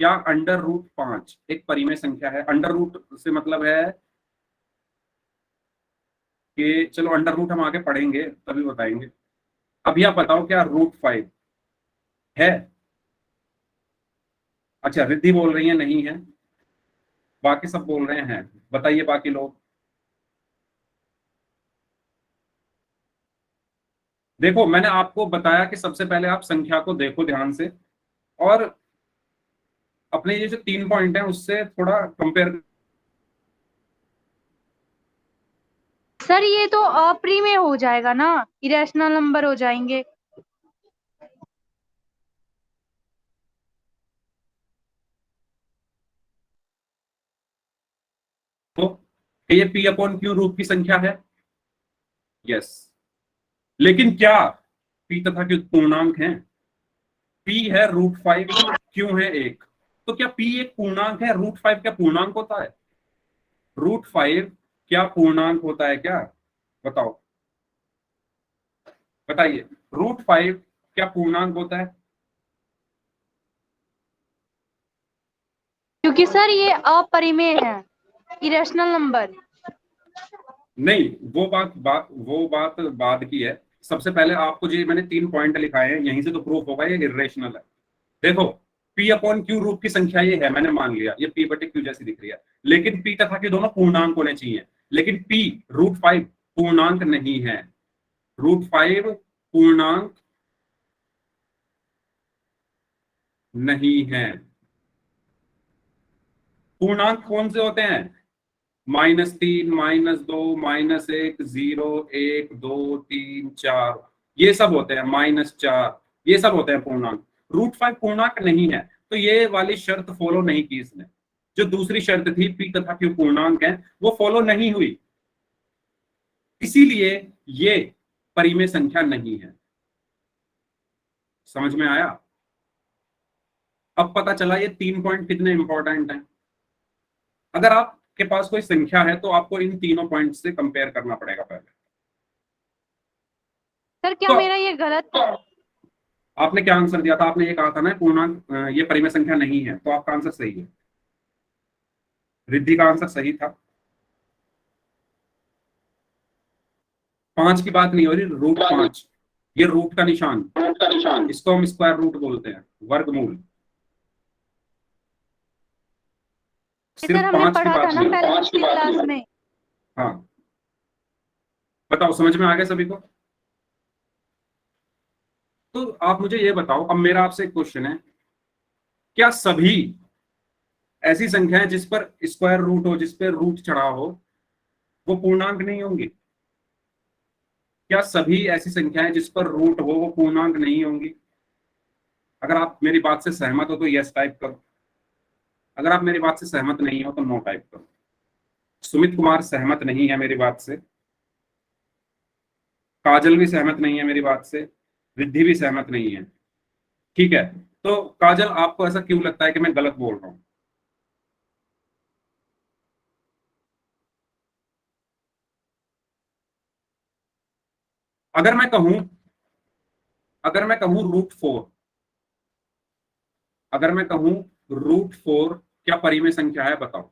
क्या √5 एक परिमेय संख्या है? अंडर रूट से मतलब है कि, चलो अंडर रूट हम आगे पढ़ेंगे तभी बताएंगे। अभी आप बताओ, क्या √5 है? अच्छा, रिद्धि बोल रही है नहीं है, बाकी सब बोल रहे हैं। बताइए बाकी लोग। देखो, मैंने आपको बताया कि सबसे पहले आप संख्या को देखो ध्यान से, और अपने ये जो 3 पॉइंट हैं उससे थोड़ा कंपेयर।
सर ये तो अप्रिमेय हो जाएगा ना, इरेशनल नंबर हो जाएंगे।
तो ये P/Q रूप की संख्या है। यस, लेकिन क्या P तथा Q पूर्णांक हैं? P है √5, Q है 1। तो क्या P एक पूर्णांक है? √5 क्या पूर्णांक होता है? √5 क्या पूर्णांक होता है क्या? बताओ, बताइए, √5 क्या पूर्णांक होता है?
क्योंकि सर ये अपरिमेय है, इरेशनल नंबर।
नहीं, वो बात बाद की है। सबसे पहले आपको जो मैंने 3 पॉइंट लिखाए हैं, यहीं से तो प्रूफ होगा ये इरेशनल है। देखो, P/Q रूप की संख्या ये है, मैंने मान लिया ये P/Q जैसी दिख रही है, लेकिन P तथा Q दोनों पूर्णांक होने चाहिए। लेकिन P √5 पूर्णांक नहीं है। √5 पूर्णांक नहीं है। पूर्णांक कौन से होते हैं? -3, -2, -1, 0, 1, 2, 3, 4, ये सब होते हैं, -4, ये सब होते हैं पूर्णांक। √5 पूर्णांक नहीं है, तो ये वाली शर्त फॉलो नहीं की इसने। जो दूसरी शर्त थी P तथा Q पूर्णांक है, वो फॉलो नहीं हुई, इसीलिए ये परिमेय संख्या नहीं है। समझ में आया? अब पता चला ये 3 पॉइंट कितने इंपॉर्टेंट हैं। अगर आपके पास कोई संख्या है तो आपको इन तीनों पॉइंट से कंपेयर करना पड़ेगा पहले।
सर क्या
तो
मेरा ये गलत है?
आपने क्या आंसर दिया था? आपने ये कहा था ना पूर्णांक, ये परिमेय संख्या नहीं है, तो आपका आंसर सही है। रिद्धि का आंसर सही था। 5 की बात नहीं हो रही, √5, ये रूट का निशान, इसको हम स्क्वायर रूट बोलते हैं, वर्गमूल।
सर
सिर्फ
हमने
5 की
पढ़ा था
बात
ना
नहीं।
पहले पिछली क्लास में।
हाँ, बताओ, समझ में आ गया सभी को? तो आप मुझे ये बताओ, अब मेरा आपसे एक क्वेश्चन है, क्या सभी ऐसी संख्याएं जिस पर स्क्वायर रूट हो, जिस पर रूट चढ़ा हो, वो पूर्णांक नहीं होंगी? क्या सभी ऐसी संख्याएं जिस पर रूट हो वो पूर्णांक नहीं होंगी? अगर आप मेरी बात से सहमत हो तो यस टाइप करो, अगर आप मेरी बात से सहमत नहीं हो तो नो टाइप करो। सुमित कुमार सहमत नहीं है मेरी बात से, काजल भी सहमत नहीं है मेरी बात से, रिद्धि भी सहमत नहीं है। ठीक है, तो काजल आपको ऐसा क्यों लगता है कि मैं गलत बोल रहा हूं? अगर मैं कहूं √4, अगर मैं कहूं √4 क्या परिमेय संख्या है? बताओ।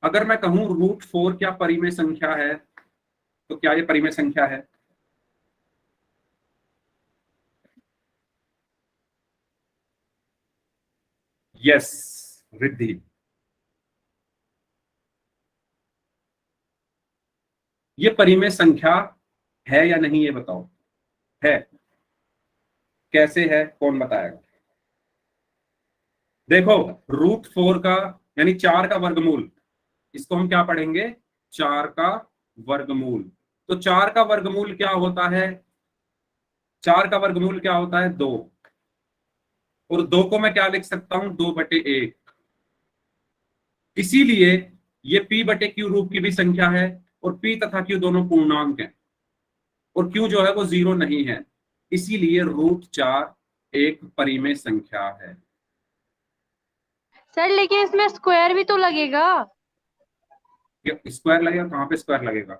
अगर मैं कहूं √4 क्या परिमेय संख्या है, तो क्या ये परिमेय संख्या है? यस रिद्धि, ये परिमेय संख्या है या नहीं, ये बताओ। है। कैसे है, कौन बताएगा? देखो, √4 का यानी 4 का वर्गमूल, इसको हम क्या पढ़ेंगे? 4 का वर्गमूल। तो 4 का वर्गमूल क्या होता है? 4 का वर्गमूल क्या होता है? 2। और 2 को मैं क्या लिख सकता हूं? 2/1। इसीलिए ये p/q रूप की भी संख्या है, और p तथा q दोनों पूर्णांक हैं, और q जो है वो 0 नहीं है, इसीलिए √4 एक परिमेय संख्या है।
सर लेकिन इसमें स्क्वायर भी तो लगेगा।
स्क्वायर लगेगा? कहाँ पे स्क्वायर लगेगा?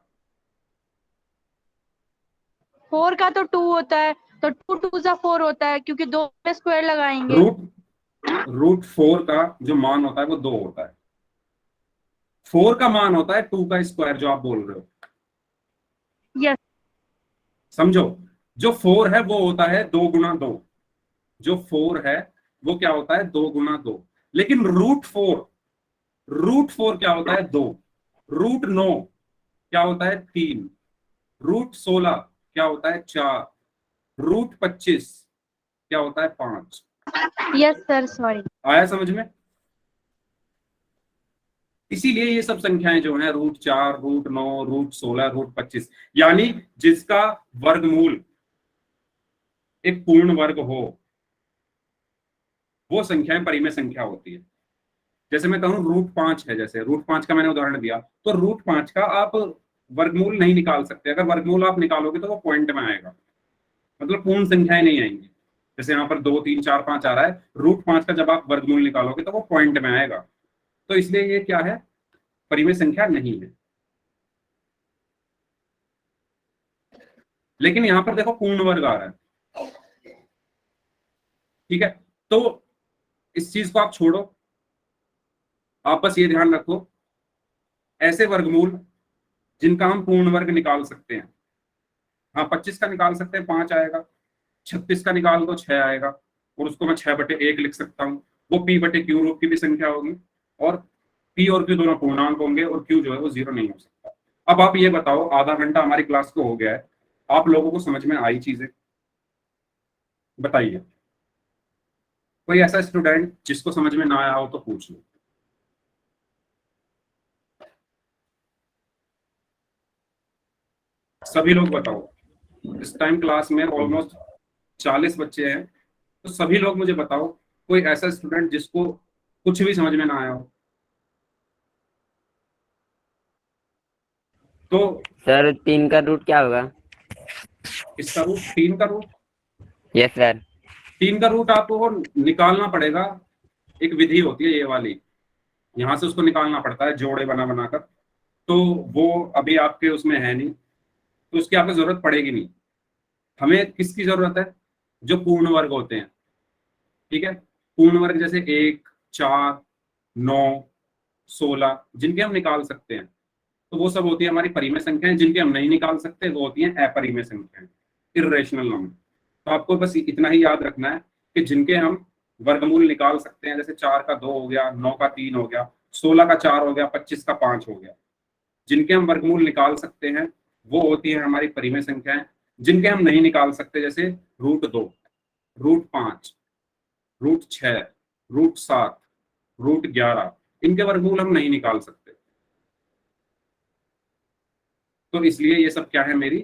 4 का तो 2 होता है, तो 2 2 सा 4 होता है, क्योंकि 2 में स्क्वायर लगाएंगे।
√4 का जो मान होता है वो 2 होता है, 4 का मान होता है 2 का स्क्वायर, जो आप बोल रहे हो।
यस।
समझो, जो 4 है वो होता है 2 गुना 2, जो 4 है वो क्या होता है? 2 गुना 2। लेकिन √4 क्या होता है? 2। √9 क्या होता है? 3। √16 क्या होता है? 4। √25 क्या होता है? 5।
Yes sir, sorry.
आया समझ में? इसीलिए ये सब संख्याएं जो हैं, √4, √9, √16, √25, यानी जिसका वर्गमूल एक पूर्ण वर्ग हो, वो संख्याएं परिमेय संख्या होती है। जैसे मैं कहूं √5 है, जैसे √5 का मैंने उदाहरण दिया, तो √5 का आप वर्गमूल नहीं निकाल सकते। अगर वर्गमूल आप निकालोगे तो वो पॉइंट में आएगा, मतलब पूर्ण संख्याएं नहीं आएंगी। जैसे यहाँ पर 2 3 4 5 आ रहा है, √5 का जब आप वर्गमूल निकालोगे तो वो पॉइंट में आएगा। तो इसलिए ये क्या है? परिमेय संख्या नहीं है। लेकिन यहाँ पर देखो पूर्ण वर्ग आ रहा है। ठीक है, तो इस चीज को आप छोड़ो, आप बस ये ध्यान रखो, ऐसे वर्गमूल जिनका हम पूर्ण वर्ग निकाल सकते हैं। हाँ, 25 का निकाल सकते हैं, 5 आएगा। 36 का निकाल दो, 6 आएगा, और उसको मैं 6/1 लिख सकता हूँ। वो p/q रूप की भी संख्या होगी, और p और q दोनों पूर्णांक होंगे, और q जो है वो 0 नहीं हो सकता। अब आप ये बताओ, आधा घंटा हमारी क्लास को हो गया है, आप लोगों को समझ में आई चीजें? बताइए, कोई ऐसा स्टूडेंट जिसको समझ में ना आया हो तो पूछ लो। सभी लोग बताओ। इस टाइम क्लास में ऑलमोस्ट 40 बच्चे हैं, तो सभी लोग मुझे बताओ, कोई ऐसा स्टूडेंट जिसको कुछ भी समझ में ना आया हो। तो
सर 3 का रूट क्या होगा?
इसका रूट 3 का रूट?
Yes sir.
3 का रूट आपको निकालना पड़ेगा, एक विधि होती है ये वाली, यहां से उसको निकालना पड़ता है जोड़े बना बनाकर। तो वो अभी आपके उसमें है नहीं, तो उसकी आपको जरूरत पड़ेगी नहीं। हमें किसकी जरूरत है? जो पूर्ण वर्ग होते हैं। ठीक है, पूर्ण वर्ग जैसे 1, 4, 9, 16, जिनके हम निकाल सकते हैं, तो वो सब होती है हमारी परिमेय संख्याएं। जिनके हम नहीं निकाल सकते वो होती हैं अपरिमेय संख्याएं, इर्रेशनल नंबर। तो आपको बस इतना ही याद रखना है कि जिनके हम वर्गमूल निकाल सकते हैं, जैसे 4 का 2 हो गया, 9 का 3 हो गया, 16 का 4 हो गया, 25 का 5 हो गया, जिनके हम वर्गमूल निकाल सकते हैं वो होती है हमारी परिमेय संख्याएं जिनके हम नहीं निकाल सकते, जैसे √2, √5, √6, √7, √11, इनके वर्गमूल हम नहीं निकाल सकते। तो इसलिए ये सब क्या है, मेरी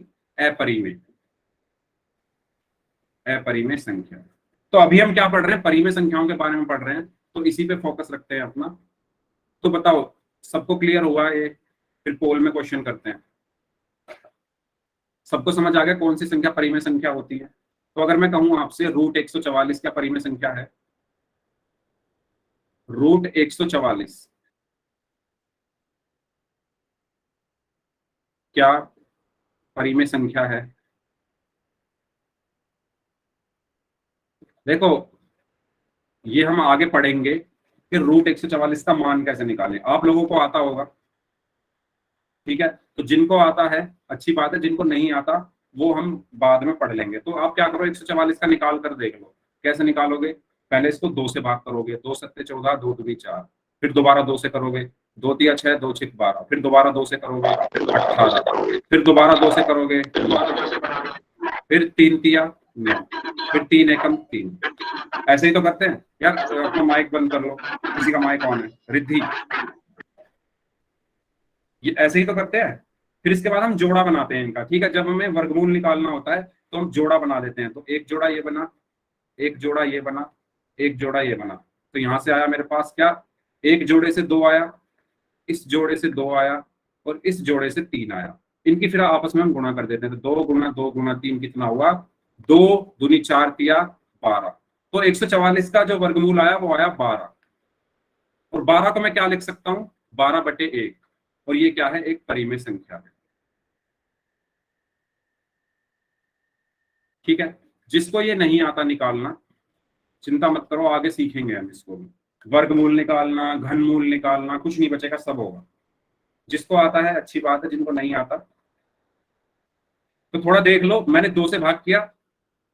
अपरिमेय संख्या। तो अभी हम क्या पढ़ रहे हैं, परिमेय संख्याओं के बारे में पढ़ रहे हैं, तो इसी पे फोकस रखते हैं अपना। तो बताओ सबको क्लियर हुआ ये? फिर पोल में क्वेश्चन करते हैं। सबको समझ आ गया कौन सी संख्या परिमेय संख्या होती है? तो अगर मैं कहूं आपसे √144 क्या परिमेय संख्या है? √144 क्या परिमेय संख्या है? देखो ये हम आगे पढ़ेंगे कि √144 का मान कैसे निकालें, आप लोगों को आता होगा, ठीक है। तो जिनको आता है अच्छी बात है, जिनको नहीं आता वो हम बाद में पढ़ लेंगे। तो आप क्या करो, 144 का निकाल कर देख लो। कैसे निकालोगे? पहले इसको 2 से भाग करोगे, 2 7 14, 2 2 4, फिर दोबारा 2 से करोगे, 2 3 6, 2 6 12, फिर दोबारा 2 से करोगे 18, फिर दोबारा 2 से करोगे, फिर 3 3 9, फिर 3 1 3। ऐसे ही तो करते हैं यार। अपना माइक बंद कर लो, किसी का माइक ऑन है, रिद्धि। ये ऐसे ही तो करते हैं। फिर इसके बाद हम जोड़ा बनाते हैं इनका, ठीक है। जब हमें वर्गमूल निकालना होता है तो हम जोड़ा बना देते हैं। तो एक जोड़ा ये बना, एक जोड़ा ये बना, एक जोड़ा ये बना। तो यहां से आया मेरे पास क्या, एक जोड़े से 2 आया, इस जोड़े से 2 आया, और इस जोड़े से 3 आया। इनकी फिर आपस में हम गुणा कर देते हैं। तो 2 गुणा 2 गुणा 3 कितना हुआ? 2 दूनी 4 तिया 12। तो 144 का जो वर्गमूल आया वो आया 12। और 12 को मैं क्या लिख सकता हूं? 12/1। और ये क्या है? एक परिमेय संख्या है, ठीक है। जिसको ये नहीं आता निकालना, चिंता मत करो, आगे सीखेंगे हम इसको भी। वर्गमूल निकालना, घनमूल निकालना, कुछ नहीं बचेगा, सब होगा। जिसको आता है अच्छी बात है, जिनको नहीं आता तो थोड़ा देख लो। मैंने 2 से भाग किया,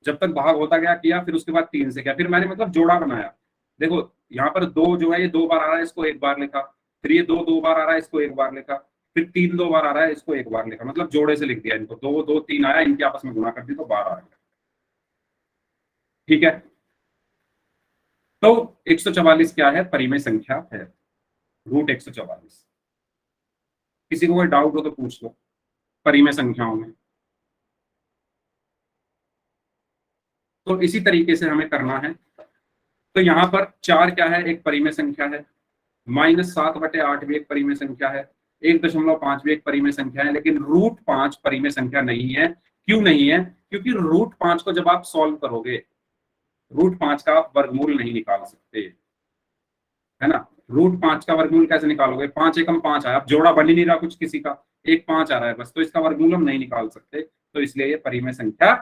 जब तक भाग होता गया किया, फिर उसके बाद 3 से किया, फिर मैंने मतलब जोड़ा बनाया। देखो यहाँ पर 2 जो है ये 2 बार आ रहा है, इसको 1 बार लिखा, फिर ये 2 2 बार आ रहा है, इसको 1 बार लिखा, फिर 3 2 बार आ रहा है, इसको 1 बार लिखा, मतलब जोड़े से लिख दिया इनको। 2 2 3 आया, इनके आपस में गुणा कर दी तो 12 आ गया, ठीक है। तो 144 क्या है? परिमेय संख्या है, √144। किसी को कोई डाउट हो तो पूछ लो परिमेय संख्याओं में। तो इसी तरीके से हमें करना है। तो यहाँ पर 4 क्या है? एक परिमेय संख्या है। -7/8 भी एक परिमेय संख्या है। 1.5 भी एक परिमेय संख्या है। लेकिन √5 परिमेय संख्या नहीं है। क्यों नहीं है? क्योंकि √5 को जब आप सॉल्व करोगे, √5 का आप वर्गमूल नहीं निकाल सकते, है ना। √5 का वर्गमूल कैसे निकालोगे? 5 एकम 5 आया, अब जोड़ा बन ही नहीं रहा कुछ किसी का, एक 5 आ रहा है बस, तो इसका वर्गमूल हम नहीं निकाल सकते। तो इसलिए ये परिमेय संख्या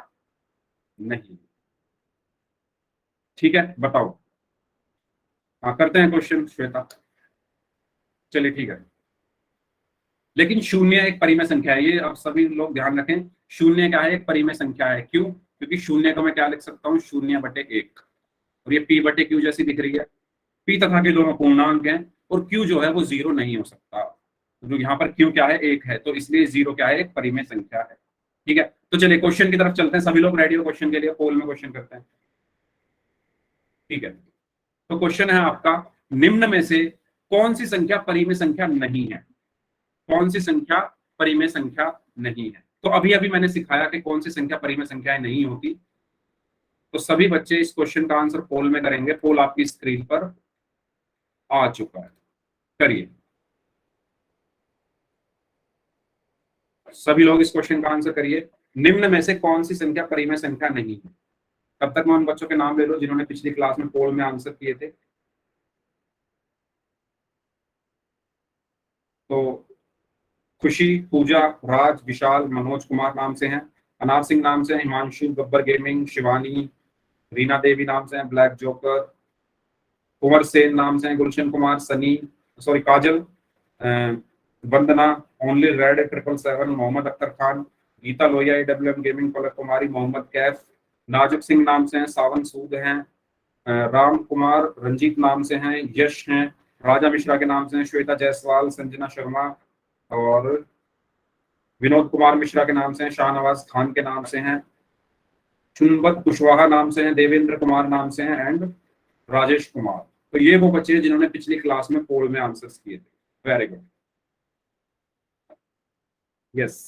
नहीं, ठीक है। बताओ, हाँ करते हैं क्वेश्चन श्वेता। चलिए ठीक है। लेकिन 0 एक परिमेय संख्या है, ये अब सभी लोग ध्यान रखें। 0 क्या है? एक परिमेय संख्या है। क्यों? क्योंकि 0 को मैं क्या लिख सकता हूँ? 0/1। और ये p/q जैसी दिख रही है। p तथा के दोनों पूर्णांक हैं, और q जो है वो 0 नहीं हो सकता। तो यहाँ पर q क्या है? 1 है, तो इसलिए 0 क्या है? एक परिमेय संख्या है, ठीक है। तो चलिए क्वेश्चन की तरफ चलते हैं। सभी लोग रेडी हो क्वेश्चन के लिए? पोल में क्वेश्चन करते हैं, ठीक है। तो क्वेश्चन है आपका, निम्न में से कौन सी संख्या परिमेय संख्या नहीं है? कौन सी संख्या परिमेय संख्या नहीं है? तो अभी अभी मैंने सिखाया कि कौन सी संख्या परिमेय संख्याएं नहीं होती। तो सभी बच्चे इस क्वेश्चन का आंसर पोल में करेंगे। पोल आपकी स्क्रीन पर आ चुका है, करिए। सभी लोग इस क्वेश्चन का आंसर करिए। निम्न में से कौन सी संख्या परिमेय संख्या नहीं है? तब तक मैं उन बच्चों के नाम ले लो जिन्होंने पिछली क्लास में पोल में आंसर किए थे। तो खुशी, पूजा, राज, विशाल, मनोज कुमार नाम से हैं, अनार सिंह नाम से, हिमांशु, गब्बर गेमिंग, शिवानी, रीना देवी नाम से हैं, ब्लैक जोकर, कुंवर सेन नाम से हैं, Gulshan Kumar, Sunny, sorry Kajal, Vandana, only red 777, Mohammad Akhtar Khan, Geeta Lohia, AWM gaming, Palak Kumari, Mohammad Kaif, Nazuk Singh नाम से हैं, सावन सूद हैं, राम कुमार, रंजीत नाम से हैं, यश हैं, राजा मिश्रा के नाम से हैं, श्वेता जायसवाल, संजना शर्मा और विनोद कुमार मिश्रा के नाम से हैं, शाहनवाज खान के नाम से हैं, चुनबत कुशवाहा नाम से हैं, देवेंद्र कुमार नाम से हैं एंड राजेश कुमार। तो ये वो बच्चे हैं जिन्होंने पिछली क्लास में पोल में आंसर्स किए थे। वेरी गुड, यस,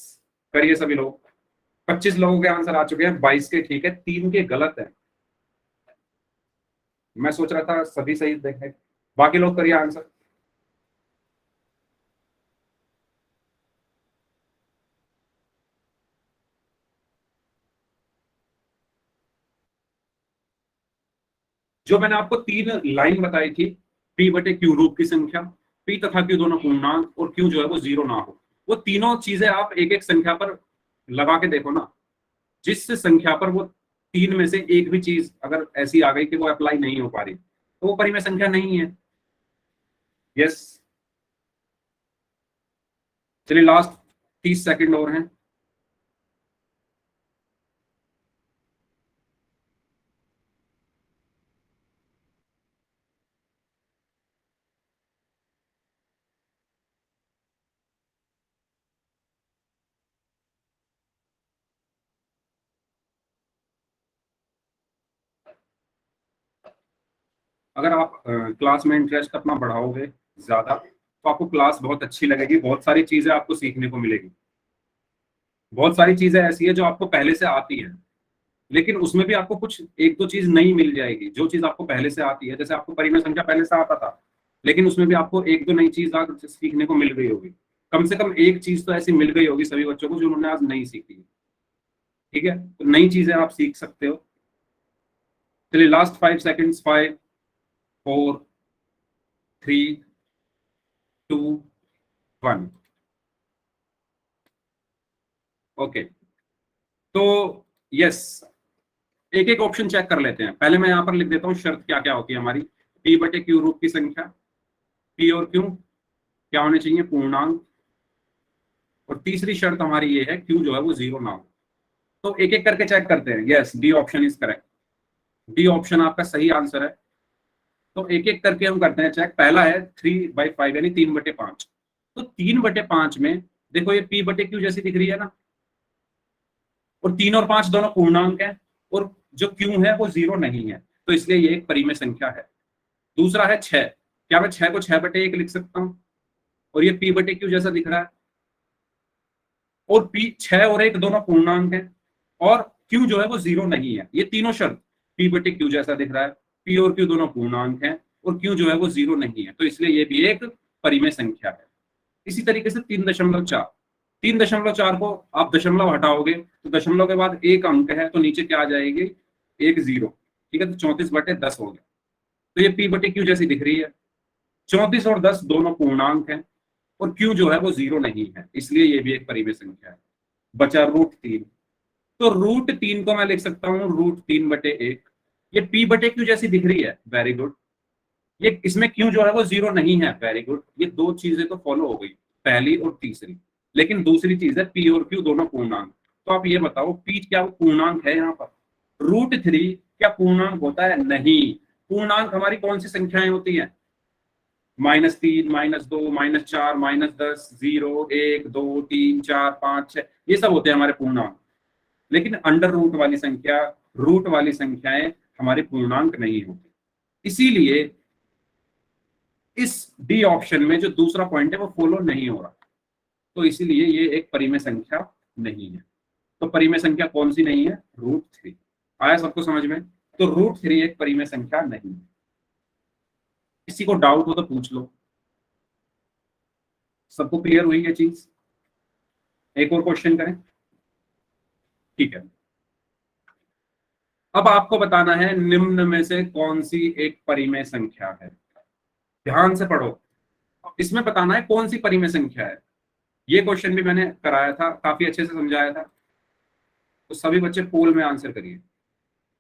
करिए सभी लोग। 25 लोगों के आंसर आ चुके हैं, 22 के ठीक है, 3 के गलत है। मैं सोच रहा था सभी सही देखें, बाकी लोग करिए आंसर। जो मैंने आपको 3 लाइन बताई थी, पी बटे क्यू रूप की संख्या, पी तथा क्यू दोनों पूर्णांक और क्यू जो है वो 0 ना हो, वो तीनों चीजें आप एक एक संख्या पर लगा के देखो ना, जिस संख्या पर वो 3 में से एक भी चीज अगर ऐसी आ गई कि वो अप्लाई नहीं हो पा रही, तो वो परिमेय संख्या नहीं है। यस, चलिए लास्ट 30 सेकंड और हैं। अगर आप क्लास में इंटरेस्ट अपना बढ़ाओगे ज्यादा, तो आपको क्लास बहुत अच्छी लगेगी, बहुत सारी चीजें आपको सीखने को मिलेगी। बहुत सारी चीजें ऐसी है जो आपको पहले से आती है, लेकिन उसमें भी आपको कुछ एक दो चीज नई मिल जाएगी। जो चीज आपको पहले से आती है, जैसे आपको परिमेय संख्या पहले से आता था, लेकिन उसमें भी आपको एक दो नई चीज आज सीखने को मिल गई होगी। कम से कम एक चीज तो ऐसी मिल गई होगी सभी बच्चों को जो उन्होंने आज नहीं सीखी। ठीक है, तो नई चीजें आप सीख सकते हो। चलिए लास्ट 5 सेकेंड्स, 5 4 3 2 1। ओके, तो यस, एक एक ऑप्शन चेक कर लेते हैं। पहले मैं यहाँ पर लिख देता हूँ शर्त क्या क्या होती है हमारी। पी बटे क्यू रूप की संख्या, पी और क्यू क्या होने चाहिए, पूर्णांक। और तीसरी शर्त हमारी ये है क्यू जो है वो 0 ना हो। तो एक एक करके चेक करते हैं। Yes, D option is correct, D option आपका सही आंसर है। तो एक एक करके हम करते हैं चेक। पहला है 3/5 यानी 3/5। तो 3/5 में देखो ये पी बटे क्यू जैसी दिख रही है ना, और 3 और 5 दोनों पूर्णांक है, और जो क्यू है वो 0 नहीं है, तो इसलिए ये एक परिमेय संख्या है। दूसरा है 6, क्या मैं 6 को 6/1 लिख सकता हूं, और ये पी बटे क्यू जैसा दिख रहा है, और पी 6 और 1 दोनों पूर्णांक है, और क्यू जो है वो 0 नहीं है। ये तीनों शर्त, पी बटे क्यू जैसा दिख रहा है, पी और क्यू दोनों पूर्णांक है, और क्यू जो है वो 0 नहीं है, तो इसलिए ये भी एक परिमेय संख्या है। इसी तरीके से 3.4, 3.4 को आप दशमलव हटाओगे तो दशमलव के बाद एक अंक है, तो नीचे क्या आ जाएगी, एक 0। ठीक है, तो 34/10 हो गया। तो ये पी बटे क्यू जैसी दिख रही है। 34 और 10 दोनों पूर्णांक हैं, और क्यू जो है वो 0 नहीं है, इसलिए ये भी एक परिमेय संख्या है। बचा √3। तो √3 को मैं लिख सकता हूँ √3/1। ये पी बटे क्यू जैसी दिख रही है, वेरी गुड। ये इसमें क्यू जो है वो 0 नहीं है, वेरी गुड। ये दो चीजें तो फॉलो हो गई, पहली और तीसरी। लेकिन दूसरी चीज है पी और क्यू दोनों पूर्णांक। तो आप ये बताओ पी क्या वो पूर्णांक है यहाँ पर? √3 क्या पूर्णांक होता है? नहीं। पूर्णांक हमारी कौन सी संख्याएं होती हैं? -3, -2, -4, -10, 0, 1, 2, 3, 4, 5, 6, ये सब होते हैं हमारे पूर्णांक। लेकिन अंडर रूट वाली संख्या, रूट वाली संख्याएं हमारे पूर्णांक नहीं होती। इसीलिए इस डी ऑप्शन में जो दूसरा पॉइंट है वो फॉलो नहीं हो रहा, तो इसीलिए ये एक परिमेय संख्या नहीं है। तो परिमेय संख्या कौन सी नहीं है? √3। आया सबको समझ में? तो √3 एक परिमेय संख्या नहीं है। किसी को डाउट हो तो पूछ लो। सबको क्लियर हुई ये चीज? एक और क्वेश्चन करें, ठीक है। अब आपको बताना है निम्न में से कौन सी एक परिमेय संख्या है। ध्यान से पढ़ो, इसमें बताना है कौन सी परिमेय संख्या है। ये क्वेश्चन भी मैंने कराया था, काफी अच्छे से समझाया था। तो सभी बच्चे पोल में आंसर करिए।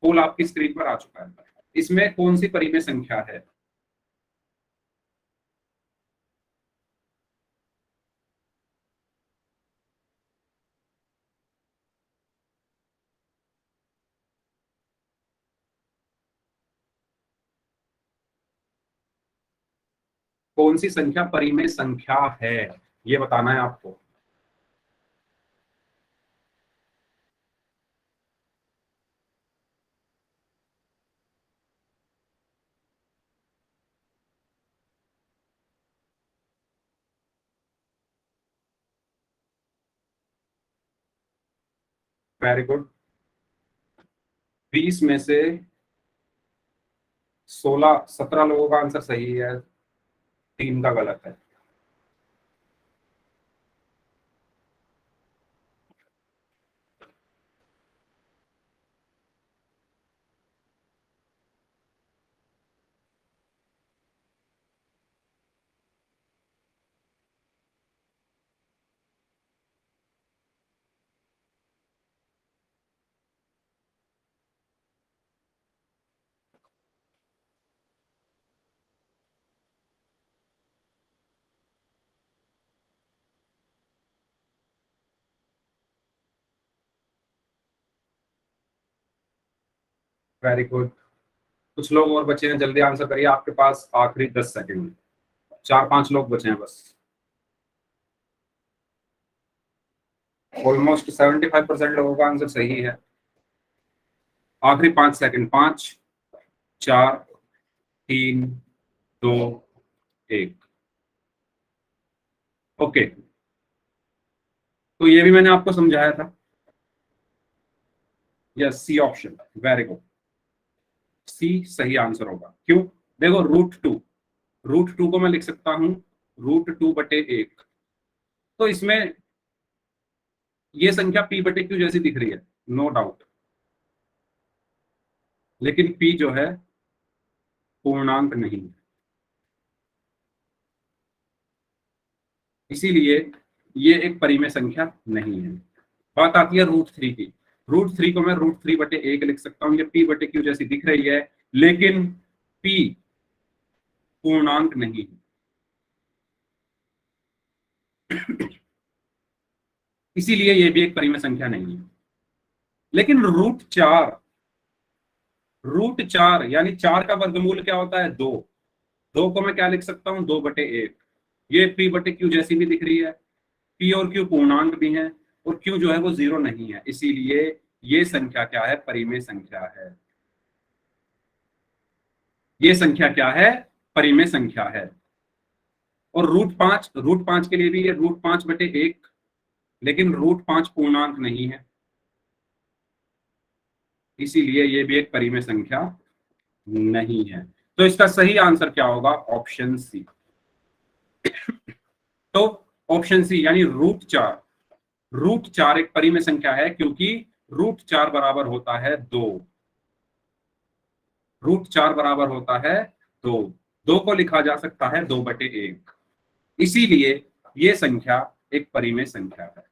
पोल आपकी स्क्रीन पर आ चुका है। इसमें कौन सी परिमेय संख्या है? कौन सी संख्या परिमेय संख्या है, ये बताना है आपको। Very good. 20 में से 17 लोगों का आंसर सही है, 3 का गलत है। Very good. कुछ लोग और बचे हैं, जल्दी आंसर करिए, आपके पास आखिरी 10 सेकंड, 4-5 लोग बचे हैं बस। ऑलमोस्ट 75% लोगों का आंसर सही है। आखिरी 5 सेकंड, 5, 4, 3, 2, 1। ओके, तो ये भी मैंने आपको समझाया था। Yes, C option, very good, C सही आंसर होगा। क्यों? देखो, रूट टू को मैं लिख सकता हूं √2/1। तो इसमें ये संख्या p/q जैसी दिख रही है, नो डाउट, लेकिन p जो है पूर्णांक नहीं है, इसीलिए ये एक परिमेय संख्या नहीं है। बात आती है √3 की। √3 को मैं √3/1 लिख सकता हूँ, ये p/q जैसी दिख रही है, लेकिन p पूर्णांक नहीं है, इसीलिए ये भी एक परिमेय संख्या नहीं है। लेकिन √4 यानी 4 का वर्गमूल क्या होता है? 2। 2 को मैं क्या लिख सकता हूँ? 2/1। ये p/q जैसी भी दिख रही है, p और q पूर्णांक भी हैं, और q जो है वो 0 नहीं है, इसीलिए ये संख्या क्या है? परिमेय संख्या है। ये संख्या क्या है? परिमेय संख्या है। और √5 के लिए भी ये √5/1, लेकिन √5 पूर्णांक नहीं है, इसीलिए ये भी एक परिमेय संख्या नहीं है। तो इसका सही आंसर क्या होगा? Option C. तो ऑप्शन सी यानी √4 एक परिमेय संख्या है, क्योंकि √4 बराबर होता है 2। √4 बराबर होता है 2। 2 को लिखा जा सकता है 2/1, इसीलिए ये संख्या एक परिमेय संख्या है।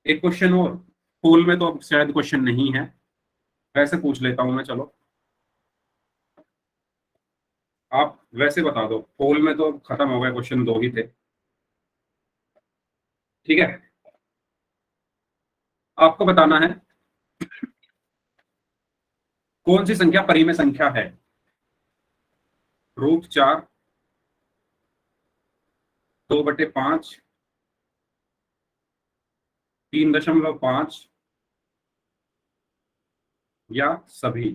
एक क्वेश्चन और, पोल में तो अब शायद क्वेश्चन नहीं है, वैसे पूछ लेता हूं मैं, चलो आप वैसे बता दो। पोल में तो खत्म हो गए, क्वेश्चन 2 ही थे, ठीक है। आपको बताना है कौन सी संख्या परिमेय संख्या है। √4, 2/5, 3.5 या सभी।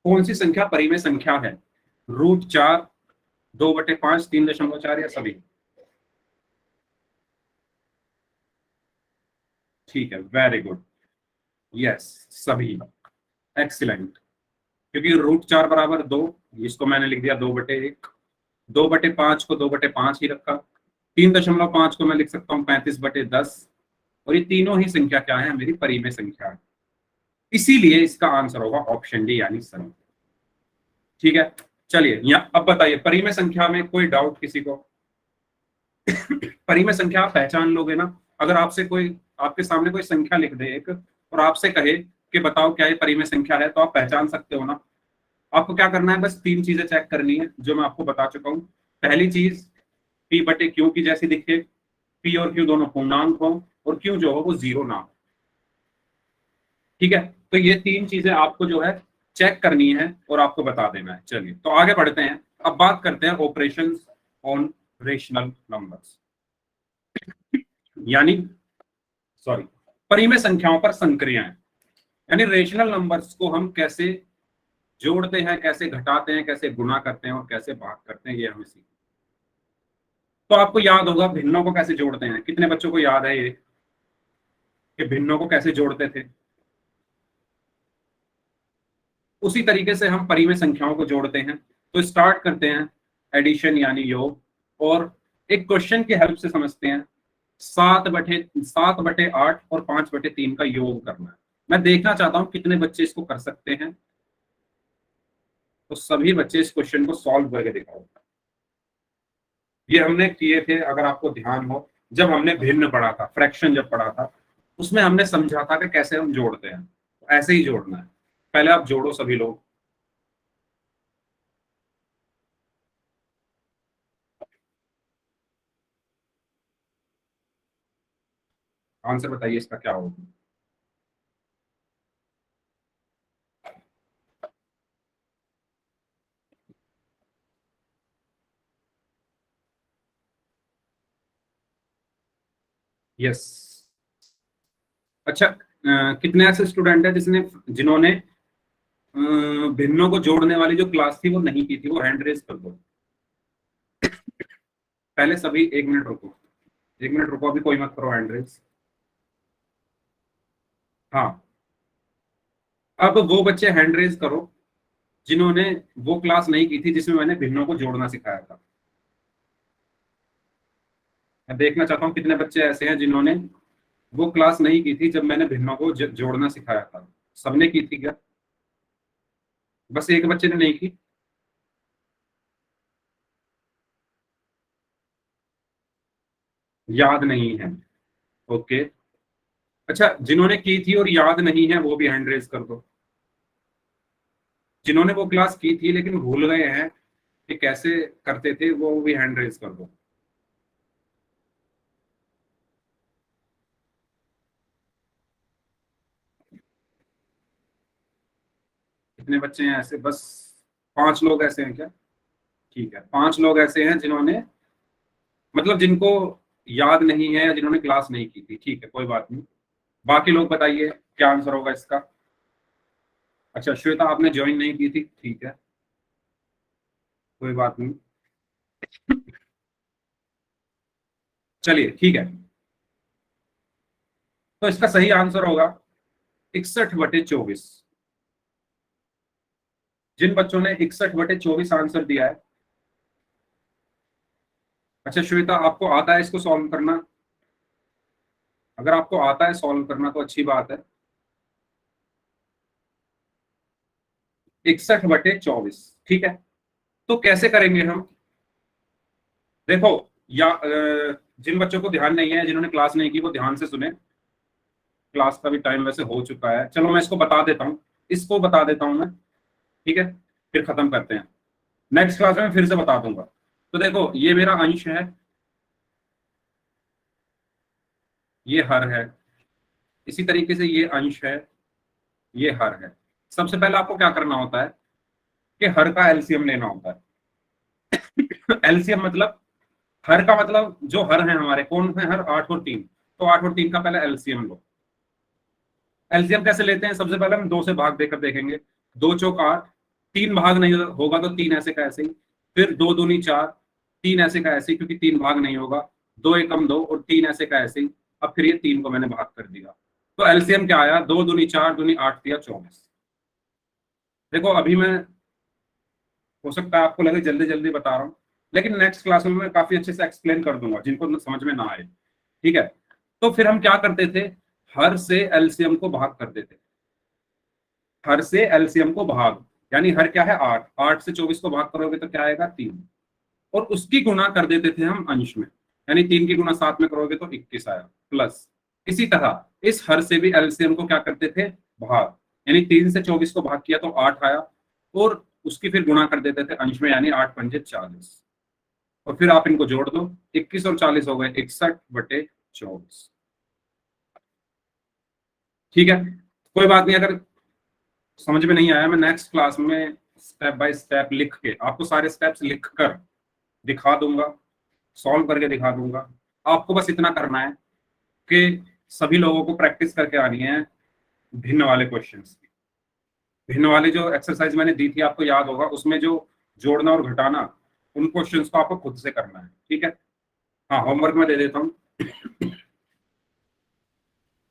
कौन सी संख्या परिमेय संख्या है? √4, 2/5, 3.4 या सभी? ठीक है, वेरी गुड, यस, सभी, एक्सीलेंट। क्योंकि √4 बराबर 2, इसको मैंने लिख दिया 2/1। 2/5 को 2/5 ही रखा। 3.5 को मैं लिख सकता हूँ 35/10, और ये तीनों ही संख्या क्या है? मेरी परिमेय संख्या है, इसीलिए इसका आंसर होगा ऑप्शन डी यानी सभी। ठीक है, चलिए यहाँ अब बताइए, परिमेय संख्या में कोई डाउट किसी को? परिमेय संख्या आप पहचान लोगे ना? अगर आपसे कोई, आपके सामने कोई संख्या लिख दे एक, और आपसे कहे कि बताओ क्या ये परिमेय संख्या है, तो आप पहचान सकते हो ना? आपको क्या करना है? बस 3 चीजें चेक करनी है, जो मैं आपको बता चुका हूँ। पहली चीज, p/q की जैसी दिखे, p और q दोनों पूर्णांक हो, और q जो हो वो 0 ना हो। ठीक है, तो ये 3 चीजें आपको जो है चेक करनी है और आपको बता देना है। चलिए, तो आगे बढ़ते हैं। अब बात करते हैं ऑपरेशंस ऑन रेशनल नंबर्स, यानी परिमेय संख्याओं पर संक्रियाएं, यानी रेशनल नंबर्स को हम कैसे जोड़ते हैं, कैसे घटाते हैं, कैसे गुणा करते हैं और कैसे भाग करते हैं, ये हमें सीखना। तो आपको याद होगा भिन्नों को कैसे जोड़ते हैं। कितने बच्चों को याद है ये कि भिन्नों को कैसे जोड़ते थे? उसी तरीके से हम परिमेय संख्याओं को जोड़ते हैं। तो स्टार्ट करते हैं एडिशन यानी योग, और एक क्वेश्चन की हेल्प से समझते हैं। 7/8 और 5/3 का योग करना है। मैं देखना चाहता हूं कितने बच्चे इसको कर सकते हैं। तो सभी बच्चे इस क्वेश्चन को सॉल्व करके दिखाओ। ये हमने किए थे, अगर आपको ध्यान हो, जब हमने भिन्न पढ़ा था, फ्रैक्शन जब पढ़ा था, उसमें हमने समझा था कि कैसे हम जोड़ते हैं। तो ऐसे ही जोड़ना है। पहले आप जोड़ो सभी लोग। आंसर बताइए इसका क्या होगा। यस। अच्छा, कितने ऐसे स्टूडेंट हैं जिन्होंने भिन्नों को जोड़ने वाली जो क्लास थी वो नहीं की थी? वो हैंड रेज कर दो। पहले सभी 1 मिनट रुको, 1 मिनट रुको, अभी कोई मत करो हैंड रेज। हाँ, अब वो बच्चे हैंड रेज करो जिन्होंने वो क्लास नहीं की थी जिसमें मैंने भिन्नों को जोड़ना सिखाया था। मैं देखना चाहता हूँ कितने बच्चे ऐसे हैं जिन्होंने वो क्लास नहीं की थी जब मैंने भिन्नों को जोड़ना सिखाया था। सबने की थी क्या? बस एक बच्चे ने नहीं की। याद नहीं है, ओके। अच्छा, जिन्होंने की थी और याद नहीं है वो भी हैंड रेज कर दो। जिन्होंने वो क्लास की थी लेकिन भूल गए हैं कि कैसे करते थे, वो भी हैंड रेज कर दो। कितने बच्चे हैं ऐसे? बस 5 लोग ऐसे हैं क्या? ठीक है, 5 लोग ऐसे हैं जिन्होंने, मतलब जिनको याद नहीं है या जिन्होंने क्लास नहीं की थी। ठीक है, कोई बात नहीं। बाकी लोग बताइए क्या आंसर होगा इसका। अच्छा श्वेता, आपने ज्वाइन नहीं की थी, ठीक है, कोई बात नहीं। चलिए ठीक है, तो इसका सही आंसर होगा 61/24। जिन बच्चों ने 61/24 आंसर दिया है। अच्छा श्वेता, आपको आता है इसको सॉल्व करना? अगर आपको आता है सॉल्व करना तो अच्छी बात है। 61/24, ठीक है। तो कैसे करेंगे हम? देखो, या जिन बच्चों को ध्यान नहीं है, जिन्होंने क्लास नहीं की, वो ध्यान से सुने। क्लास का भी टाइम वैसे हो चुका है। चलो मैं इसको बता देता हूँ, इसको बता देता हूँ मैं, ठीक है, फिर खत्म करते हैं। नेक्स्ट क्लास में फिर से बता दूंगा। तो देखो, ये मेरा अंश है, ये हर है, इसी तरीके से ये अंश है, ये हर है। सबसे पहले आपको क्या करना होता है कि हर का एलसीएम लेना होता है। एलसीएम मतलब, हर का मतलब जो हर है हमारे, कौन है हर? 8 और 3। तो 8 और 3 का पहले एलसीएम लो। एलसीएम कैसे लेते हैं? सबसे पहले हम 2 से भाग देकर देखेंगे। 2 चौक 8, 3 भाग नहीं होगा तो 3 ऐसे का ऐसे ही, फिर 2 दूनी 4, 3 ऐसे का ऐसे ही, क्योंकि 3 भाग नहीं होगा, 2 एकम 2 और 3 ऐसे का ऐसे ही। अब फिर ये 3 को मैंने भाग कर दिया, तो एलसीएम क्या आया? 2 दूनी 4 दूनी 8 दिया 24। देखो अभी मैं, हो सकता है आपको लगे जल्दी जल्दी बता रहा हूँ, लेकिन नेक्स्ट क्लास में मैं काफी अच्छे से एक्सप्लेन कर दूंगा जिनको समझ में ना आए, ठीक है। तो फिर हम क्या करते थे? हर से एलसीएम को भाग कर देते। हर से एलसीएम को भाग, यानी हर क्या है? 8। 8 से 24 को भाग करोगे तो क्या आएगा? 3। और उसकी गुणा कर देते थे हम अंश में, यानी 3 की गुणा 7 में करोगे तो 21 आया, प्लस। इसी तरह इस हर से भी एलसीएम को क्या करते थे? भाग, यानी 3 से 24 को भाग किया तो 8 आया, और उसकी फिर गुणा कर देते थे अंश में, यानी 8 पंजे 40। और फिर आप इनको जोड़ दो, 21 और 40 हो गए 61/24। ठीक है, कोई बात नहीं। अगर समझ में नहीं आया, मैं नेक्स्ट क्लास में स्टेप बाय स्टेप लिख के आपको सारे स्टेप्स लिख कर दिखा दूंगा, सॉल्व करके दिखा दूंगा। आपको बस इतना करना है कि सभी लोगों को प्रैक्टिस करके आनी है भिन्न वाले क्वेश्चंस की। भिन्न वाली जो एक्सरसाइज मैंने दी थी, आपको याद होगा, उसमें जो जोड़ना और घटाना, उन क्वेश्चंस को आपको खुद से करना है, ठीक है। हाँ, होमवर्क में दे देता हूँ।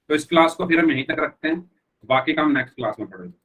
तो इस क्लास को फिर हम यहीं तक रखते हैं, बाकी काम नेक्स्ट क्लास में पढ़ेंगे।